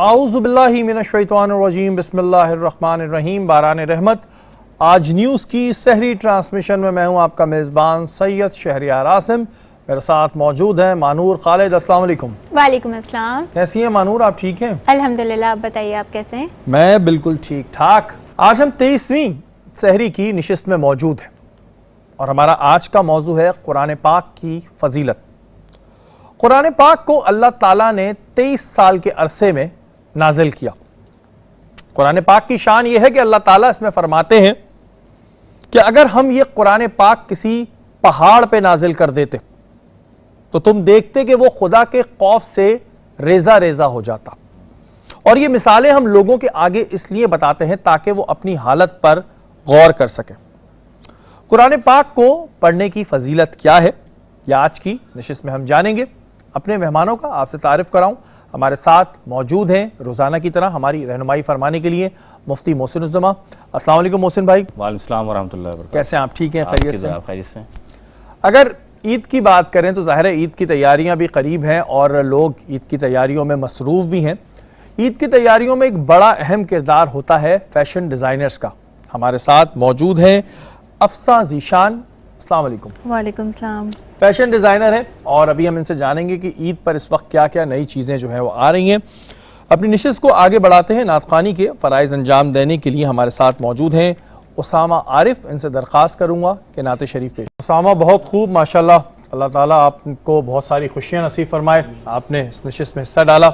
اعوذ باللہ من الشیطان الرجیم بسم اللہ الرحمن الرحیم. باران رحمت. آج نیوز کی سحری ٹرانسمیشن میں ہوں آپ کا میزبان سید شہریار عاصم. میرے ساتھ موجود ہیں مانور خالد. السلام علیکم. وعلیکم السلام. کیسی ہیں مانور؟ آپ ٹھیک ہیں؟ الحمدللہ. آپ بتائیے آپ کیسے ہیں؟ میں بالکل ٹھیک ٹھاک. آج ہم 23ویں سحری کی نشست میں موجود ہیں اور ہمارا آج کا موضوع ہے قرآن پاک کی فضیلت. قرآن پاک کو اللہ تعالیٰ نے 23 سال کے عرصے میں نازل کیا. قرآن پاک کی شان یہ ہے کہ اللہ تعالیٰ اس میں فرماتے ہیں کہ اگر ہم یہ قرآن پاک کسی پہاڑ پہ نازل کر دیتے تو تم دیکھتے کہ وہ خدا کے خوف سے ریزہ ریزہ ہو جاتا. اور یہ مثالیں ہم لوگوں کے آگے اس لیے بتاتے ہیں تاکہ وہ اپنی حالت پر غور کر سکیں. قرآن پاک کو پڑھنے کی فضیلت کیا ہے یہ آج کی نشست میں ہم جانیں گے. اپنے مہمانوں کا آپ سے تعارف کراؤں. ہمارے ساتھ موجود ہیں روزانہ کی طرح ہماری رہنمائی فرمانے کے لیے مفتی محسن الزماں. السلام علیکم محسن بھائی. وعلیکم السلام ورحمۃ اللہ وبرکاتہ. کیسے ہیں آپ؟ ٹھیک ہیں؟ خیریت سے؟ خیریت سے. اگر عید کی بات کریں تو ظاہر ہے عید کی تیاریاں بھی قریب ہیں اور لوگ عید کی تیاریوں میں مصروف بھی ہیں. عید کی تیاریوں میں ایک بڑا اہم کردار ہوتا ہے فیشن ڈیزائنرز کا. ہمارے ساتھ موجود ہیں افسا ذیشان. السلام علیکم. وعلیکم السلام. فیشن ڈیزائنر ہیں اور ابھی ہم ان سے جانیں گے کہ عید پر اس وقت کیا کیا نئی چیزیں جو ہیں وہ آ رہی ہیں. اپنی نشست کو آگے بڑھاتے ہیں. نعت خوانی کے فرائض انجام دینے کے لیے ہمارے ساتھ موجود ہیں اسامہ عارف. ان سے درخواست کروں گا کہ نعت شریف پیش. اسامہ بہت خوب ماشاءاللہ. اللہ تعالیٰ آپ کو بہت ساری خوشیاں نصیب فرمائے. آپ نے اس نشست میں حصہ ڈالا.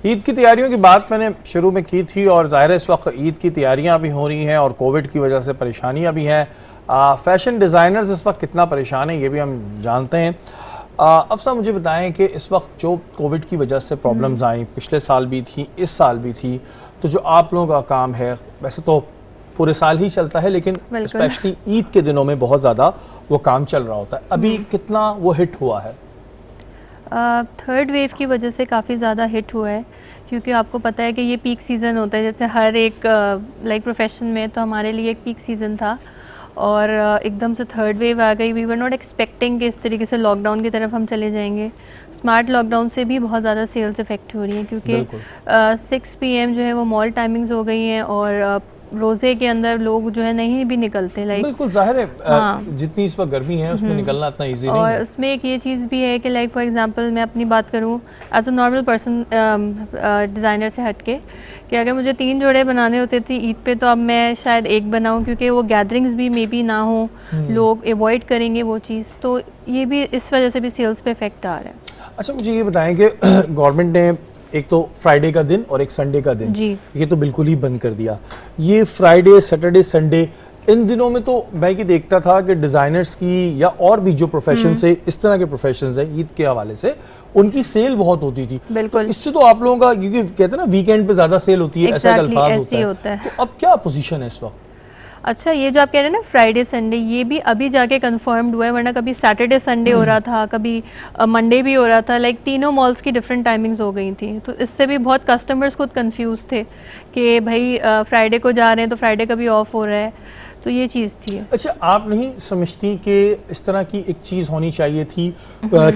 عید کی تیاریوں کی بات میں نے شروع میں کی تھی اور ظاہر ہے اس وقت عید کی تیاریاں بھی ہو رہی ہیں اور کووڈ کی وجہ سے پریشانیاں بھی ہیں. فیشن ڈیزائنرز اس وقت کتنا پریشان ہیں یہ بھی ہم جانتے ہیں. افسا مجھے بتائیں کہ اس وقت جو کووڈ کی وجہ سے پرابلمز آئیں، پچھلے سال بھی تھی اس سال بھی تھی، تو جو آپ لوگوں کا کام ہے ویسے تو پورے سال ہی چلتا ہے لیکن اسپیشلی عید کے دنوں میں بہت زیادہ وہ کام چل رہا ہوتا ہے. ابھی کتنا وہ ہٹ ہوا ہے؟ تھرڈ ویو کی وجہ سے کافی زیادہ ہٹ ہوا ہے کیونکہ آپ کو پتہ ہے کہ یہ پیک سیزن ہوتا ہے جیسے ہر ایک لائک پروفیشن میں. تو ہمارے لیے ایک پیک سیزن تھا اور ایک دم سے تھرڈ ویو آ گئی. وی ور ناٹ ایکسپیکٹنگ کہ اس طریقے سے لاک ڈاؤن کی طرف ہم چلے جائیں گے. اسمارٹ لاک ڈاؤن سے بھی بہت زیادہ سیلز افیکٹ ہو رہی ہیں کیونکہ 6 PM جو ہے وہ مال ٹائمنگز ہو گئی ہیں اور روزے کے اندر لوگ جو ہے نہیں بھی نکلتے. لائک بالکل ظاہر ہے جتنی اس وقت گرمی ہے اس میں نکلنا اتنا ایزی نہیں ہے. اور اس میں ایک یہ چیز بھی ہے کہ لائک فار ایگزامپل میں اپنی بات کروں as a normal person designer سے ہٹ کے کہ اگر مجھے 3 جوڑے بنانے ہوتے تھے عید پہ تو اب میں شاید ایک بناؤں کیونکہ وہ گیدرنگز بھی مے بی نہ ہوں, لوگ ایوائڈ کریں گے وہ چیز. تو یہ بھی اس وجہ سے بھی سیلز پہ افیکٹ آ رہا ہے. اچھا مجھے یہ بتائیں کہ گورنمنٹ نے ایک تو فرائیڈے کا دن اور ایک سنڈے کا دن یہ تو بالکل ہی بند کر دیا. یہ فرائیڈے سیٹرڈے سنڈے ان دنوں میں تو میں یہ دیکھتا تھا کہ ڈیزائنرز کی یا اور بھی جو پروفیشنز ہیں اس طرح کے پروفیشنز ہیں عید کے حوالے سے ان کی سیل بہت ہوتی تھی. بالکل اس سے تو آپ لوگوں کا کیونکہ کہتے ہیں نا ویکینڈ پہ زیادہ سیل ہوتی ہے ایسا الفاظ ہوتا ہے. تو اب کیا پوزیشن ہے اس وقت؟ اچھا یہ جو آپ کہہ رہے ہیں نا فرائیڈے سنڈے یہ بھی ابھی جا کے کنفرمڈ ہوا ہے ورنہ کبھی سیٹرڈے سنڈے ہو رہا تھا کبھی منڈے بھی ہو رہا تھا. لائک تینوں مالز کی ڈفرینٹ ٹائمنگز ہو گئی تھیں تو اس سے بھی بہت کسٹمرز خود کنفیوز تھے کہ بھائی فرائیڈے کو جا رہے ہیں تو فرائیڈے کا بھی آف ہو رہا ہے. تو یہ چیز تھی. اچھا آپ نہیں سمجھتی کہ اس طرح کی ایک چیز ہونی چاہیے تھی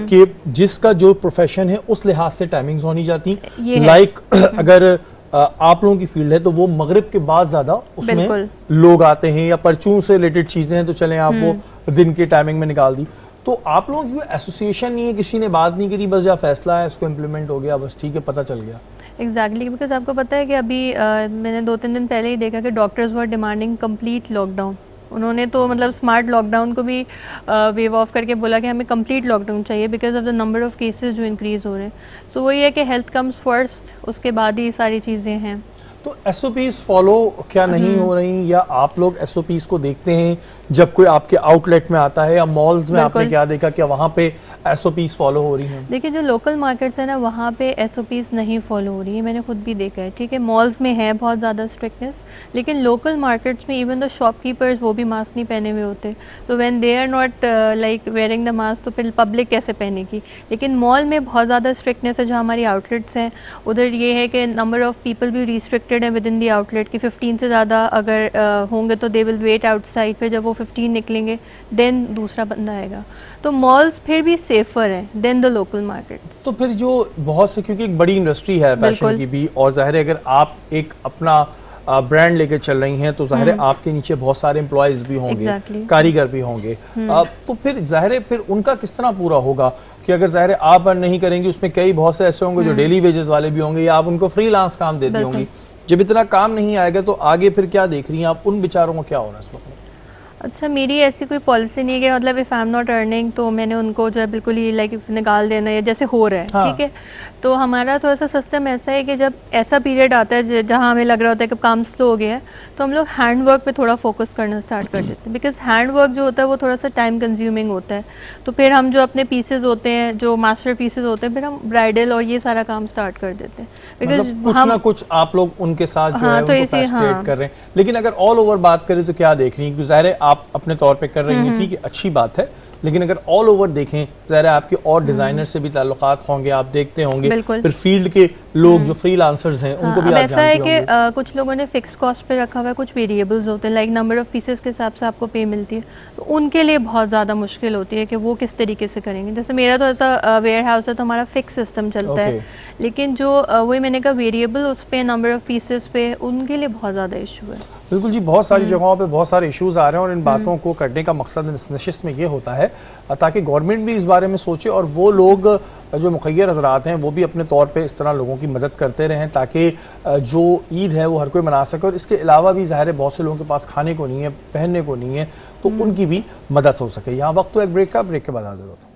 کہ جس کا جو پروفیشن ہے اس لحاظ سے ٹائمنگز ہونی جاتی لائک اگر آپ لوگوں کی فیلڈ ہے تو وہ مغرب کے بعد زیادہ اس میں لوگ آتے ہیں یا پرچون سے ریلیٹڈ چیزیں ہیں تو چلیں آپ وہ دن کی ٹائمنگ میں نکال دی. تو آپ لوگوں کی ایسوسیشن نہیں ہے, کسی نے بات نہیں کری, بس جب فیصلہ ہے اس کو امپلیمنٹ ہو گیا بس ٹھیک ہے پتہ چل گیا؟ ایگزیکٹلی بیکاز آپ کو پتہ ہے کہ ابھی میں نے 2-3 دن پہلے ہی دیکھا کہ ڈاکٹرز ور ڈیمانڈنگ کمپلیٹ لاک ڈاؤن. انہوں نے تو مطلب اسمارٹ لاک ڈاؤن کو بھی ویو آف کر کے بولا کہ ہمیں کمپلیٹ لاک ڈاؤن چاہیے because of the number of cases جو انکریز ہو رہے ہیں. سو وہی ہے کہ ہیلتھ کمز فرسٹ, اس کے بعد ہی ساری چیزیں ہیں. تو ایس او پیز فالو کیا نہیں ہو رہی یا آپ لوگ ایس او پیز کو دیکھتے ہیں جب کوئی آپ کے آؤٹ لیٹ میں آتا ہے یا مالز میں آپ نے کیا دیکھا کہ وہاں پہ ایس او پیز فالو ہو رہی ہیں؟ دیکھیں جو لوکل مارکیٹس ہیں نا وہاں پہ ایس او پیز نہیں فالو ہو رہی ہے. میں نے خود بھی دیکھا ہے. ٹھیک ہے مالز میں ہے بہت زیادہ اسٹرکٹنس لیکن لوکل مارکیٹس میں ایون دا شاپ کیپرز وہ بھی ماسک نہیں پہنے ہوئے ہوتے. تو when they are not like wearing the mask تو پھر پبلک کیسے پہنے گی. لیکن مال میں بہت زیادہ اسٹرکٹنس ہے. جو ہماری آؤٹ لیٹس ہیں ادھر یہ ہے کہ نمبر آف پیپل بھی ریسٹرکٹیڈ ریسٹرکٹیڈ ہیں within the outlet کہ 15 سے زیادہ اگر ہوں گے تو they will wait outside پہ. جب وہ 15 نکلیں گے دین دوسرا بندہ آئے گا. تو مالز پھر بھی سیفر ہیں دین دا لوکل مارکیٹ. تو پھر جو بہت سے, کیونکہ ایک بڑی انڈسٹری ہے فیشن کی بھی, اور ظاہر ہے اگر آپ ایک اپنا برانڈ لے کے چل رہی ہیں تو ظاہر ہے آپ کے نیچے بہت سارے امپلائیز بھی ہوں گے, کاریگر بھی ہوں گے, تو پھر ظاہر ہے پھر ان کا کس طرح پورا ہوگا کہ اگر ظاہر ہے آپ ارن نہیں کریں گے, اس میں کئی بہت سے ایسے ہوں گے جو ڈیلی ویجز والے بھی ہوں گے, یا آپ ان کو فری لانس کام دیتی ہوں گی. جب اتنا کام نہیں آئے گا تو آگے پھر کیا دیکھ رہی ہیں آپ, ان بیچاروں کو کیا ہو رہا ہے اس وقت؟ اچھا, میری ایسی کوئی پالیسی نہیں ہے کہ مطلب if I am not earning تو میں نے ان کو جو ہے بالکل ہی لائک نکال دینا ہے جیسے ہو رہا ہے, ٹھیک ہے. تو ہمارا تھوڑا سا سسٹم ایسا ہے کہ جب ایسا پیریڈ آتا ہے جہاں ہمیں لگ رہا ہوتا ہے کہ کام سلو ہو گیا ہے تو ہم لوگ ہینڈ ورک پہ تھوڑا فوکس کرنا اسٹارٹ کر دیتے ہیں, بیکاز ہینڈ ورک جو ہوتا ہے وہ تھوڑا سا ٹائم کنزیومنگ ہوتا ہے. تو پھر ہم جو اپنے پیسز ہوتے ہیں, جو ماسٹر پیسز ہوتے ہیں, پھر ہم برائڈل اور یہ سارا کام اسٹارٹ کر دیتے ہیں, بیکاز کچھ نہ کچھ آپ لوگ ان کے ساتھ جو ہے ان کو فیسیلیٹ کر رہے ہیں. لیکن اگر آل اوور بات کریں تو کیا دیکھ رہی ہیں, کیونکہ ظاہر ہے آپ اپنے طور پہ کر رہی ہیں, ٹھیک ہے, اچھی بات ہے, لیکن اگر آل اوور دیکھیں ظاہر ہے آپ کے اور ڈیزائنر سے بھی تعلقات ہوں گے, آپ دیکھتے ہوں گے, پھر فیلڈ کے لوگ جو فری لانسرز ہیں ان کو بھی آپ جانتے ہوں گے. ایسا ہے کہ کچھ لوگوں نے فکس کاسٹ پہ رکھا ہوا ہے, کچھ ویریبلز ہوتے ہیں لائک نمبر آف پیسز کے حساب سے آپ کو پے ملتی ہے, تو ان کے لیے بہت زیادہ مشکل ہوتی ہے کہ وہ کس طریقے سے کریں گے. جیسے میرا تو ایسا ویئر ہاؤس ہے تو ہمارا فکس سسٹم چلتا ہے, لیکن جو وہی میں نے کہا ویریبل اس پہ نمبر آف پیسز پہ, ان کے لیے بہت زیادہ ایشو ہے. بالکل جی, بہت ساری جگہوں پہ بہت سارے ایشوز آ رہے ہیں, اور ان باتوں کو کرنے کا مقصد اس نشست میں یہ ہوتا ہے تاکہ گورنمنٹ بھی اس بارے میں سوچے, اور وہ لوگ جو مخیر حضرات ہیں وہ بھی اپنے طور پہ اس طرح لوگوں کی مدد کرتے رہیں تاکہ جو عید ہے وہ ہر کوئی منا سکے. اور اس کے علاوہ بھی ظاہر ہے بہت سے لوگوں کے پاس کھانے کو نہیں ہے, پہننے کو نہیں ہے, تو ان کی بھی مدد ہو سکے. یہاں وقت تو ایک بریک کا, بریک کے بعد حاضر ہوتا ہوں.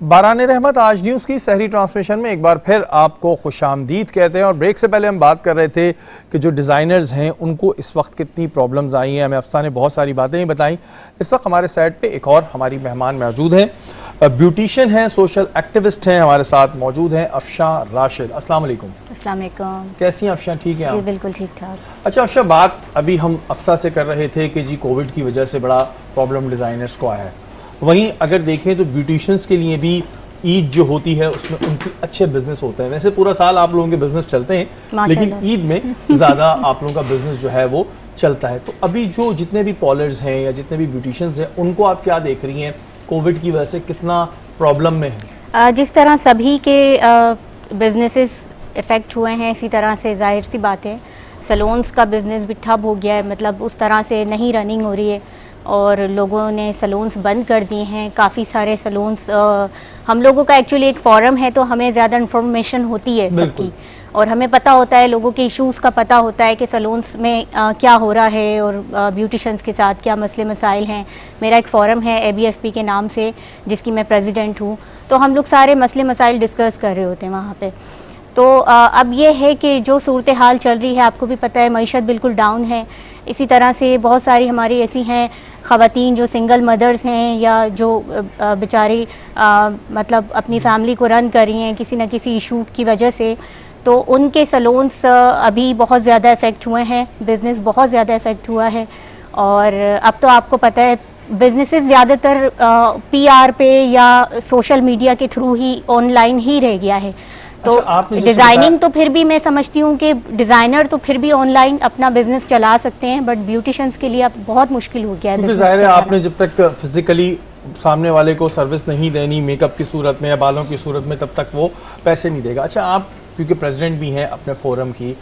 باران رحمت آج نیوز کی سحری ٹرانسمیشن میں ایک بار پھر آپ کو خوش آمدید کہتے ہیں. اور بریک سے پہلے ہم بات کر رہے تھے کہ جو ڈیزائنرز ہیں ان کو اس وقت کتنی پرابلمز آئی ہیں. ہمیں افسہ نے بہت ساری باتیں ہی بتائیں. اس وقت ہمارے سائٹ پہ ایک اور ہماری مہمان موجود ہیں, بیوٹیشین ہیں, سوشل ایکٹیوسٹ ہیں, ہمارے ساتھ موجود ہیں افشاں راشد. السلام علیکم. السلام علیکم. کیسی ہیں افشاں, ٹھیک ہیں آپ؟ جی بالکل ٹھیک ٹھاک. اچھا افشاں, بات ابھی ہم افسہ سے کر رہے تھے کہ جی کووڈ کی وجہ سے بڑا پرابلم ڈیزائنرز کو آیا ہے. وہیں اگر دیکھیں تو بیوٹیشینز کے لیے بھی عید جو ہوتی ہے اس میں ان کی اچھے بزنس ہوتے ہیں. ویسے پورا سال آپ لوگوں کے بزنس چلتے ہیں, لیکن عید میں زیادہ آپ لوگوں کا بزنس جو ہے وہ چلتا ہے. تو ابھی جو جتنے بھی پالرز ہیں یا جتنے بھی بیوٹیشینز ہیں ان کو آپ کیا دیکھ رہی ہیں, کووڈ کی وجہ سے کتنا پرابلم میں ہیں؟ جس طرح سبھی کے بزنسز افیکٹ ہوئے ہیں اسی طرح سے ظاہر سی بات ہے سلونز کا بزنس بھی ٹھپ ہو گیا ہے, مطلب اس طرح سے نہیں رننگ ہو رہی ہے, اور لوگوں نے سلونز بند کر دیے ہیں. کافی سارے سلونز, ہم لوگوں کا ایکچولی ایک فورم ہے تو ہمیں زیادہ انفارمیشن ہوتی ہے سب کی, اور ہمیں پتہ ہوتا ہے لوگوں کے ایشوز کا پتہ ہوتا ہے کہ سلونز میں کیا ہو رہا ہے اور بیوٹیشنز کے ساتھ کیا مسئلے مسائل ہیں. میرا ایک فورم ہے ABFP کے نام سے جس کی میں پریزیڈنٹ ہوں, تو ہم لوگ سارے مسئلے مسائل ڈسکس کر رہے ہوتے ہیں وہاں پہ. تو اب یہ ہے کہ جو صورتحال چل رہی ہے آپ کو بھی پتہ ہے معیشت بالکل ڈاؤن ہے. اسی طرح سے بہت ساری ہماری ایسی ہیں خواتین جو سنگل مدرز ہیں یا جو بیچاری مطلب اپنی فیملی کو رن کر رہی ہیں کسی نہ کسی ایشو کی وجہ سے, تو ان کے سلونز ابھی بہت زیادہ افیکٹ ہوئے ہیں, بزنس بہت زیادہ افیکٹ ہوا ہے. اور اب تو آپ کو پتہ ہے بزنسز زیادہ تر PR پہ یا سوشل میڈیا کے تھرو ہی آن لائن ہی رہ گیا ہے. تو ڈیزائننگ تو پھر بھی میں سمجھتی ہوں کہ ڈیزائنر تو پھر بھی آن لائن اپنا بزنس چلا سکتے ہیں, بٹ بیوٹیشنز کے لیے اب بہت مشکل ہو گیا ہے. کیونکہ ظاہر ہے آپ نے جب تک فزیکلی سامنے والے کو سروس نہیں دینی میک اپ کی صورت میں یا بالوں کی صورت میں, تب تک وہ پیسے نہیں دے گا. اچھا, آپ کیونکہ پریزیڈنٹ بھی ہیں اپنے فورم کی,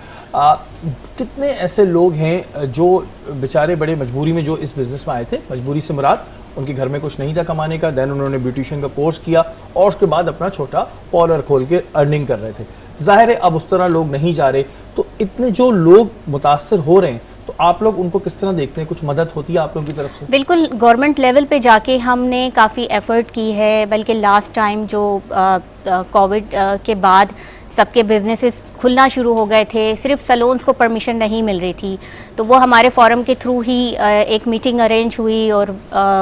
کتنے ایسے لوگ ہیں جو بیچارے بڑے مجبوری میں جو اس بزنس میں آئے تھے, مجبوری سے مراد ان کے گھر میں کچھ نہیں تھا کمانے کا, دین انہوں نے بیوٹیشین کا کورس کیا اور اس کے بعد اپنا چھوٹا پارلر کھول کے ارننگ کر رہے تھے. ظاہر ہے اب اس طرح لوگ نہیں جا رہے, تو اتنے جو لوگ متاثر ہو رہے ہیں تو آپ لوگ ان کو کس طرح دیکھتے ہیں, کچھ مدد ہوتی ہے آپ لوگوں کی طرف سے؟ بالکل, گورنمنٹ لیول پہ جا کے ہم نے کافی ایفرٹ کی ہے, بلکہ لاسٹ ٹائم جو کووڈ کے بعد سب کے بزنسز کھلنا شروع ہو گئے تھے, صرف سلونز کو پرمیشن نہیں مل رہی تھی. تو وہ ہمارے فورم کے تھرو ہی ایک میٹنگ ارینج ہوئی اور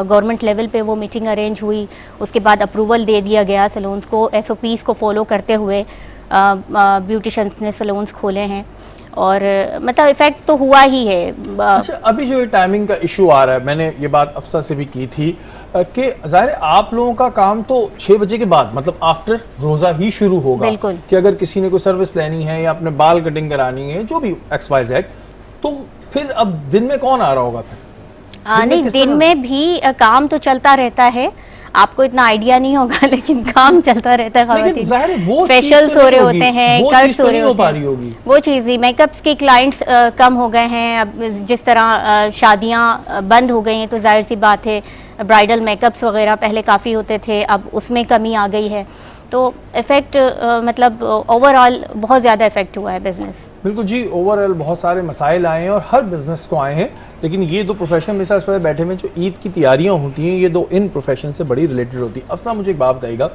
گورنمنٹ لیول پہ وہ میٹنگ ارینج ہوئی. اس کے بعد اپروول دے دیا گیا سلونز کو, ایس او پیز کو فالو کرتے ہوئے بیوٹیشنس نے سلونز کھولے ہیں, اور مطلب افیکٹ تو ہوا ہی ہے. اچھا, ابھی جو ٹائمنگ کا ایشو آ رہا ہے, میں نے یہ بات افسر سے بھی کی تھی کہ ظاہر آپ لوگوں کا کام تو 6 بجے کے بعد مطلب آفٹر روزہ ہی شروع ہوگا. بالکل. کہ اگر کسی نے کوئی سروس لینی ہے یا اپنے بال کٹنگ کرانی ہے, جو بھی XYZ, تو پھر اب دن میں کون آ رہا ہوگا پھر؟ نہیں, دن میں بھی کام تو چلتا رہتا ہے, آپ کو اتنا آئیڈیا نہیں ہوگا لیکن کام چلتا رہتا ہے. خواتین فیشلز ہو رہے ہوتے ہیں, کٹس ہو رہے ہوتے ہیں, وہ چیز ہی. میک اپس کے کلائنٹس کم ہو گئے ہیں. اب جس طرح شادیاں بند ہو گئی ہیں تو ظاہر سی بات ہے برائڈل میک اپس وغیرہ پہلے کافی ہوتے تھے, اب اس میں کمی آ گئی ہے. تو افیکٹ مطلب اوور آل بہت زیادہ افیکٹ ہوا ہے بزنس. بالکل جی, اوور آل بہت سارے مسائل آئے ہیں اور ہر بزنس کو آئے ہیں, لیکن یہ دو پروفیشن میرے ساتھ اس پر بیٹھے ہوئے جو عید کی تیاریاں ہوتی ہیں, یہ دو ان پروفیشن سے بڑی ریلیٹڈ ہوتی ہیں. افسر مجھے ایک بات بتائیے گا,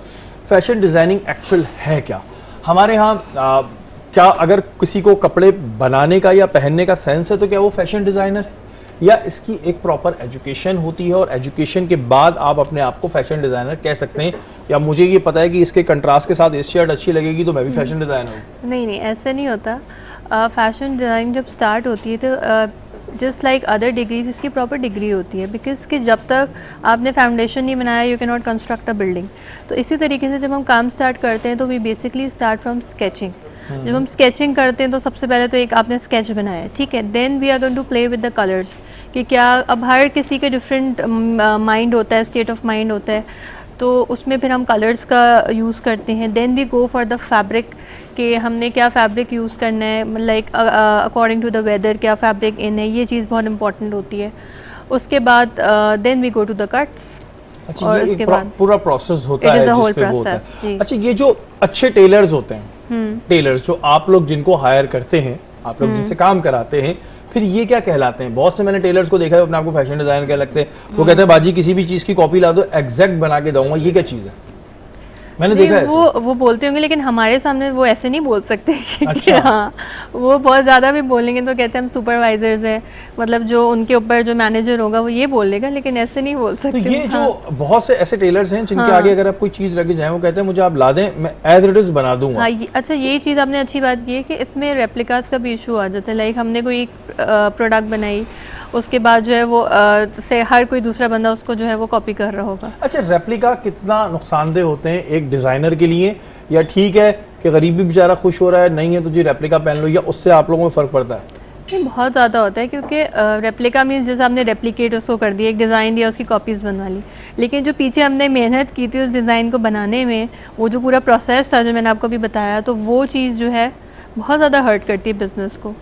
فیشن ڈیزائننگ ایکچوئل ہے کیا؟ ہمارے ہاں کیا اگر کسی کو کپڑے بنانے کا یا پہننے کا سینس ہے تو کیا وہ فیشن ڈیزائنر ہے, یا اس کی ایک پراپر ایجوکیشن ہوتی ہے اور ایجوکیشن کے بعد آپ اپنے آپ کو فیشن ڈیزائنر کہہ سکتے ہیں, یا مجھے یہ پتا ہے کہ اس کے کنٹراسٹ کے ساتھ اس شرٹ اچھی لگے گی تو میں بھی فیشن ڈیزائنر ہوں؟ نہیں, ایسا نہیں ہوتا. فیشن ڈیزائننگ جب سٹارٹ ہوتی ہے تو جسٹ لائک ادر ڈگریز اس کی پراپر ڈگری ہوتی ہے, بیکاز کہ جب تک آپ نے فاؤنڈیشن نہیں بنایا یو کی ناٹ کنسٹرکٹ اے بلڈنگ. تو اسی طریقے سے جب ہم کام سٹارٹ کرتے ہیں تو we basically start from sketching. جب ہم اسکیچنگ کرتے ہیں تو سب سے پہلے تو ایک آپ نے اسکیچ بنایا ہے, ٹھیک ہے, then we are going to play with the colours, کہ کیا اب ہر کسی کے ڈفرینٹ مائنڈ ہوتا ہے, اسٹیٹ آف مائنڈ ہوتا ہے, تو اس میں پھر ہم کلرس کا یوز کرتے ہیں. دین وی گو فار دا فیبرک, کہ ہم نے کیا فیبرک یوز کرنا ہے, like according to the weather کیا فیبرک ان ہے, یہ چیز بہت امپورٹنٹ ہوتی ہے. اس کے بعد دین وی گو ٹو دا کٹس. اچھا, یہ پورا پروسیس ہوتا ہے جس پہ وہ ہوتا ہے. اچھا, یہ جو اچھے ٹیلرز ہوتے ہیں, ٹیلرز جو آپ لوگ جن کو ہائر کرتے ہیں, آپ لوگ جن سے کام کراتے ہیں, پھر یہ کیا کہلاتے ہیں؟ بہت سے میں نے ٹیلرز کو دیکھا ہے اپنے آپ کو فیشن ڈیزائنر کہہ لگتے ہیں, وہ کہتے ہیں باجی کسی بھی چیز کی کاپی لا دو ایگزیکٹ بنا کے دوں گا. یہ کیا چیز ہے؟ میں نے دیکھا ہے وہ بولتے ہوں گے, لیکن ہمارے سامنے وہ ایسے نہیں بول سکتے. ہاں, وہ بہت زیادہ بھی بولیں گے تو کہتے ہیں ہم سپروائزرز ہیں, مطلب جو ان کے اوپر جو مینیجر ہوگا وہ یہ بولے گا, لیکن ایسے نہیں بول سکتے. تو یہ جو بہت سے ایسے ٹیلرز ہیں جن کے آگے اگر آپ کوئی چیز رکھ جائیں, وہ کہتے ہیں مجھے آپ لا دیں, میں ایز اٹ از بنا دوں گا. ہاں, اچھا, یہی چیز آپ نے اچھی بات کی ہے کہ اس میں ریپلیکاز کا بھی ایشو آ جاتا ہے. لائک ہم نے کوئی ایک پروڈکٹ بنائی, اس کے بعد جو ہے وہ سے ہر کوئی دوسرا بندہ اس کو جو ہے وہ کاپی کر رہا ہوگا. اچھا, ریپلیکا کتنا نقصان دہ ہوتے ہیں ایک ڈیزائنر کے لیے, یا ٹھیک ہے کہ غریب بھی بیچارہ خوش ہو رہا ہے, نہیں ہے تو جی ریپلیکا پہن لو, یا اس سے آپ لوگوں میں فرق پڑتا ہے؟ بہت زیادہ ہوتا ہے, کیونکہ ریپلیکا مینس جیسے آپ نے ریپلیکیٹ اس کو کر دیا, ایک ڈیزائن دیا, اس کی کاپیز بنوا لی, لیکن جو پیچھے ہم نے محنت کی تھی اس ڈیزائن کو بنانے میں, وہ جو پورا پروسیس تھا جو میں نے آپ کو بھی بتایا, تو وہ چیز جو ہے بہت زیادہ ہرٹ کرتی ہے بزنس کو.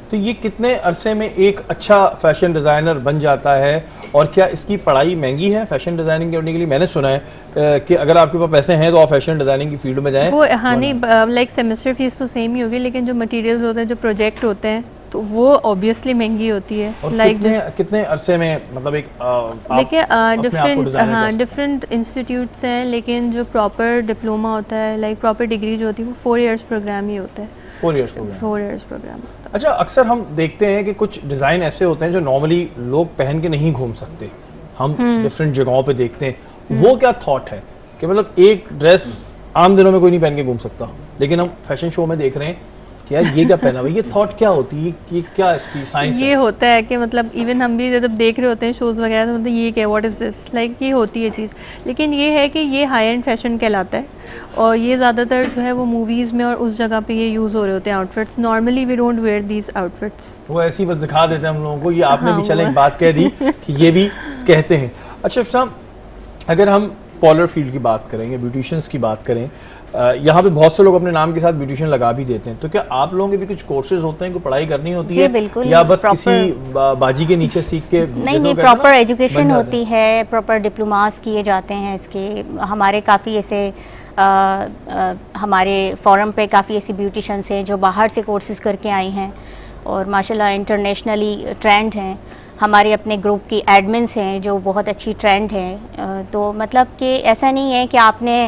تو یہ کتنے عرصے میں ایک اچھا فیشن ڈیزائنر بن جاتا ہے, اور کیا اس کی پڑھائی مہنگی ہے فیشن ڈیزائننگ کرنے کے لیے؟ میں نے سنا ہے کہ اگر آپ کے پاس پیسے ہیں تو آپ فیشن ڈیزائننگ کی فیلڈ میں جائیں. وہ ہاں نہیں, لائک سیمسٹر فیس تو سیم ہی ہوگی, لیکن جو مٹیریلز ہوتے ہیں, جو پروجیکٹ ہوتے ہیں, تو وہ اوبیسلی مہنگی ہوتی ہے. لائک کتنے عرصے میں مطلب ایک دیکھیں ڈفرینٹ انسٹیٹیوٹس ہیں, لیکن جو پراپر ڈپلوما ہوتا ہے, لائک پراپر ڈگری جو ہوتی ہے, وہ 4 ایئرس پروگرام ہی ہوتا ہے. 4 ایئرس پروگرام. اچھا, اکثر ہم دیکھتے ہیں کہ کچھ ڈیزائن ایسے ہوتے ہیں جو نارملی لوگ پہن کے نہیں گھوم سکتے, ہم ڈفرینٹ جگہوں پہ دیکھتے ہیں. وہ کیا تھاٹ ہے کہ مطلب ایک ڈریس عام دنوں میں کوئی نہیں پہن کے گھوم سکتا, لیکن ہم فیشن شو میں دیکھ رہے ہیں کہ یار یہ کیا پہنا ہوا, یہ تھاٹ کیا ہوتی ہے, یہ کیا اس کی سائنس ہے؟ یہ ہوتا ہے کہ مطلب ایون ہم بھی جب دیکھ رہے ہوتے ہیں شوز وغیرہ, تو مطلب یہ کیا, واٹ از دس, لائک یہ ہوتی ہے چیز. لیکن یہ ہے کہ یہ ہائی اینڈ فیشن کہلاتا ہے, اور یہ زیادہ تر جو ہے وہ موویز میں اور اس جگہ پہ یہ یوز ہو رہے ہوتے ہیں outfits. Normally we don't wear these outfits. وہ ایسی بس دکھا دیتے ہیں ہم لوگوں کو. یہ آپ نے بھی چلیں ایک بات کہہ دی کہ یہ بھی کہتے ہیں. اچھا صاحب, اگر ہم پارلر فیلڈ کی بات کریں یا بیوٹیشنس کی بات کریں, یہاں پہ بہت سے لوگ اپنے نام کے ساتھ بیوٹیشن لگا بھی دیتے ہیں, تو کیا آپ لوگوں کے بھی کچھ کورسز ہوتے ہیں, کوئی پڑھائی کرنی ہوتی ہے, یا بس کسی باجی کے نیچے سیکھ کے؟ نہیں, پراپر ایجوکیشن ہوتی ہے, پراپر ڈپلوماز کیے جاتے ہیں اس کے. ہمارے کافی ایسے ہمارے فورم پہ کافی ایسی بیوٹیشنس ہیں جو باہر سے کورسز کر کے آئی ہیں, اور ماشاء اللہ انٹرنیشنلی ٹرینڈ ہیں. ہمارے اپنے گروپ کی ایڈمنس ہیں جو بہت اچھی ٹرینڈ ہیں. تو مطلب کہ ایسا نہیں ہے کہ آپ نے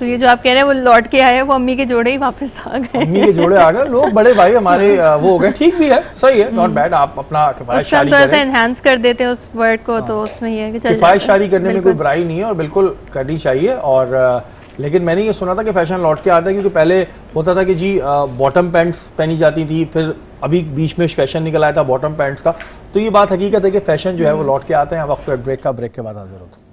تو یہ جو آپ کہہ رہے ہیں وہ لوٹ کے آئے, وہ امی کے جوڑے ہی واپس آ گئے. امی کے جوڑے آ گئے, لوگ بڑے بھائی ہمارے وہ ہو گئے, ٹھیک بھی ہے, صحیح ہے, ناٹ بیڈ. آپ اپنا کفایت شاری تھوڑا سا کریں, انہینس کر دیتے ہیں اس ورڈ کو, تو اس میں یہ ہے کہ چل کفایت شاری کرنے میں کوئی برائی نہیں ہے اور بالکل کرنی چاہیے. اور لیکن میں نے یہ سنا تھا کہ فیشن لوٹ کے آتا ہے, کیونکہ پہلے ہوتا تھا کہ جی باٹم پینٹس پہنی جاتی تھی, پھر ابھی بیچ میں فیشن نکل آیا تھا باٹم پینٹس کا. تو یہ بات حقیقت ہے کہ فیشن جو ہے وہ لوٹ کے آتے ہیں. وقت بریک کا, بریک کے بعد حاضر ہوتا ہے.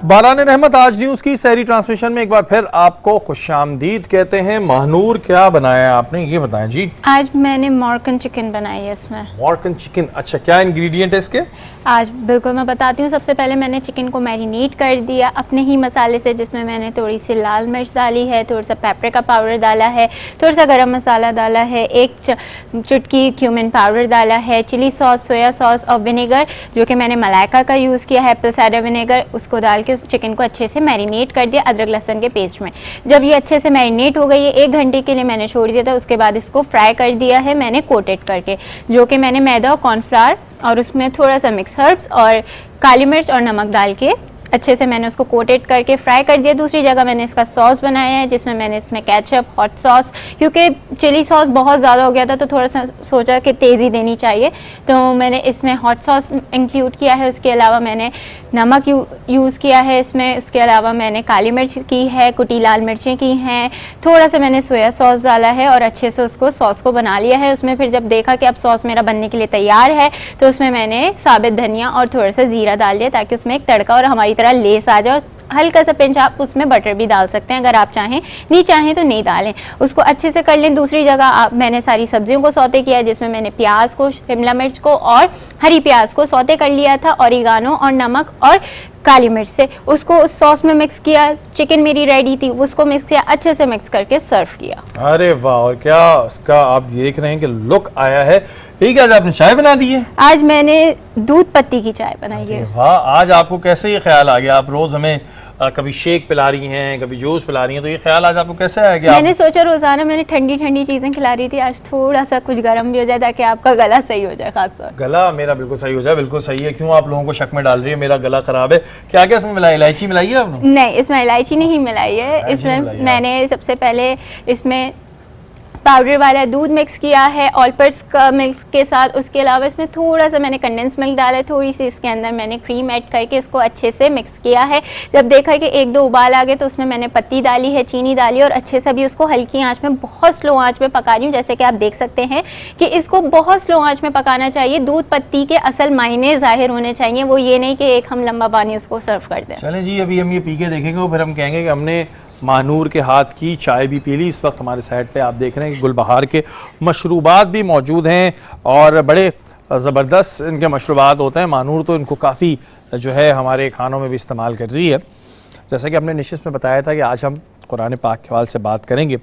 باران رحمت آج نیوز کی سحری ٹرانسمیشن میں ایک بار پھر آپ کو خوش آمدید کہتے ہیں. ماہنور, کیا بنایا آپ نے, یہ بتائیں جی. آج میں نے مورکن چکن بنائی ہے. اس میں مورکن چکن, اچھا, کیا انگریڈینٹ ہے اس کے؟ آج بالکل میں بتاتی ہوں. سب سے پہلے میں نے چکن کو میرینیٹ کر دیا اپنے ہی مسالے سے, جس میں میں نے تھوڑی سی لال مرچ ڈالی ہے, تھوڑا سا پیپریکا پاؤڈر ڈالا ہے, تھوڑا سا گرم مسالہ ڈالا ہے, ایک چٹکی کیومن پاؤڈر ڈالا ہے, چلی ساس, سویا ساس اور ونیگر جو کہ میں نے ملائکہ کا یوز کیا ہے, ایپل سائڈر ونیگر, اس کو ڈال کے چکن کو اچھے سے میرینیٹ کر دیا ادرک لہسن کے پیسٹ میں. جب یہ اچھے سے میرینیٹ ہو گئی ہے, 1 گھنٹے کے لیے میں نے چھوڑ دیا تھا. اس کے بعد اس کو فرائی کر دیا ہے میں نے کوٹیڈ کر کے, جو کہ میں نے میدا اور کارن فلاور اور اس میں تھوڑا سا مکس ہربس اور کالی مرچ اور نمک ڈال کے اچھے سے میں نے اس کو کوٹیڈ کر کے فرائی کر دیا. دوسری جگہ میں نے اس کا ساس بنایا ہے, جس میں میں نے اس میں کیچپ, ہاٹ ساس, کیونکہ چلی ساس بہت زیادہ ہو گیا تھا تو تھوڑا سا سوچا کہ تیزی دینی چاہیے, تو میں نے اس میں ہاٹ ساس انکلوڈ کیا ہے. اس کے علاوہ میں نے نمک یوز کیا ہے اس میں. اس کے علاوہ میں نے کالی مرچ کی ہے, کٹی لال مرچیں کی ہیں, تھوڑا سا میں نے سویا ساس ڈالا ہے اور اچھے سے اس کو ساس کو بنا لیا ہے. اس میں پھر جب دیکھا کہ اب ساس میرا بننے کے لیے تیار ہے, تو اس میں نے ثابت دھنیا اور تھوڑا سا زیرہ ڈال دیا, تاکہ اس میں ایک تڑکا اور ہماری طرح لیس آ جائے. اور ہلکا سا پنچ آپ اس میں بٹر بھی ڈال سکتے ہیں اگر آپ چاہیں, نہیں چاہیں تو نہیں ڈالیں. اس کو اچھے سے کر لیں. دوسری جگہ میں نے ساری سبزیوں کو سوتے کیا, جس میں نے پیاز کو, شملہ مرچ کو اور ہری پیاز کو سوتے کر لیا تھا, اوریگانو اور نمک اور کالی مرچ سے. اس کو اس ساس میں مکس کیا. چکن میری ریڈی تھی, اس کو مکس کیا, اچھے سے مکس کر کے سرو کیا. ارے واہ, اور کیا اس کا آپ دیکھ رہے ہیں کہ لک آیا ہے. یہ کیا آپ نے چائے بنا دی ہے؟ آج میں نے دودھ پتی کی چائے بنائی ہے. واہ, آج آپ کو کیسے یہ خیال آ گیا؟ آپ روز ہمیں کبھی شیک پلا رہی ہیں, کبھی جوس پلا رہی ہیں, تو یہ خیال آج آپ کو کیسے آیا گیا؟ میں نے سوچا روزانہ میں نے ٹھنڈی ٹھنڈی چیزیں کھلا رہی تھی, آج تھوڑا سا کچھ گرم بھی ہو جائے تاکہ آپ کا گلا صحیح ہو جائے. خاص طور گلا میرا بالکل صحیح ہو جائے. بالکل صحیح ہے. کیوں آپ لوگوں کو شک میں ڈال رہی ہے میرا گلا خراب ہے؟ کیا کیا اس میں ملائی؟ الائچی ملائی ہے آپ نے؟ نہیں, اس میں الائچی نہیں ملائی ہے. اس میں میں نے سب سے پہلے اس میں پاؤڈر والا دودھ مکس کیا ہے آل پرپس کا ملک کے ساتھ. اس کے علاوہ اس میں تھوڑا سا میں نے کنڈنس ملک ڈالا ہے, تھوڑی سی اس کے اندر میں نے کریم ایڈ کر کے اس کو اچھے سے مکس کیا ہے. جب دیکھا کہ 1-2 ابال آ گئے تو اس میں نے پتی ڈالی ہے, چینی ڈالی, اور اچھے سے بھی اس کو ہلکی آنچ میں, بہت سلو آنچ میں پکا رہی ہوں. جیسے کہ آپ دیکھ سکتے ہیں کہ اس کو بہت سلو آنچ میں پکانا چاہیے. دودھ پتی کے اصل معنی ظاہر ہونے چاہیے, وہ یہ نہیں کہ ایک ہم لمبا پانی اس کو سرو کر دیں. چلیں جی, ابھی ہم یہ پی کے دیکھیں گے, پھر ہم کہیں گے کہ ہم نے ماہنور کے ہاتھ کی چائے بھی پی لی. اس وقت ہمارے سائڈ پہ آپ دیکھ رہے ہیں کہ گل بہار کے مشروبات بھی موجود ہیں, اور بڑے زبردست ان کے مشروبات ہوتے ہیں. ماہنور تو ان کو کافی جو ہے ہمارے کھانوں میں بھی استعمال کر رہی ہے. جیسا کہ ہم نے نشست میں بتایا تھا کہ آج ہم قرآن پاک کے حوالے سے بات کریں گے.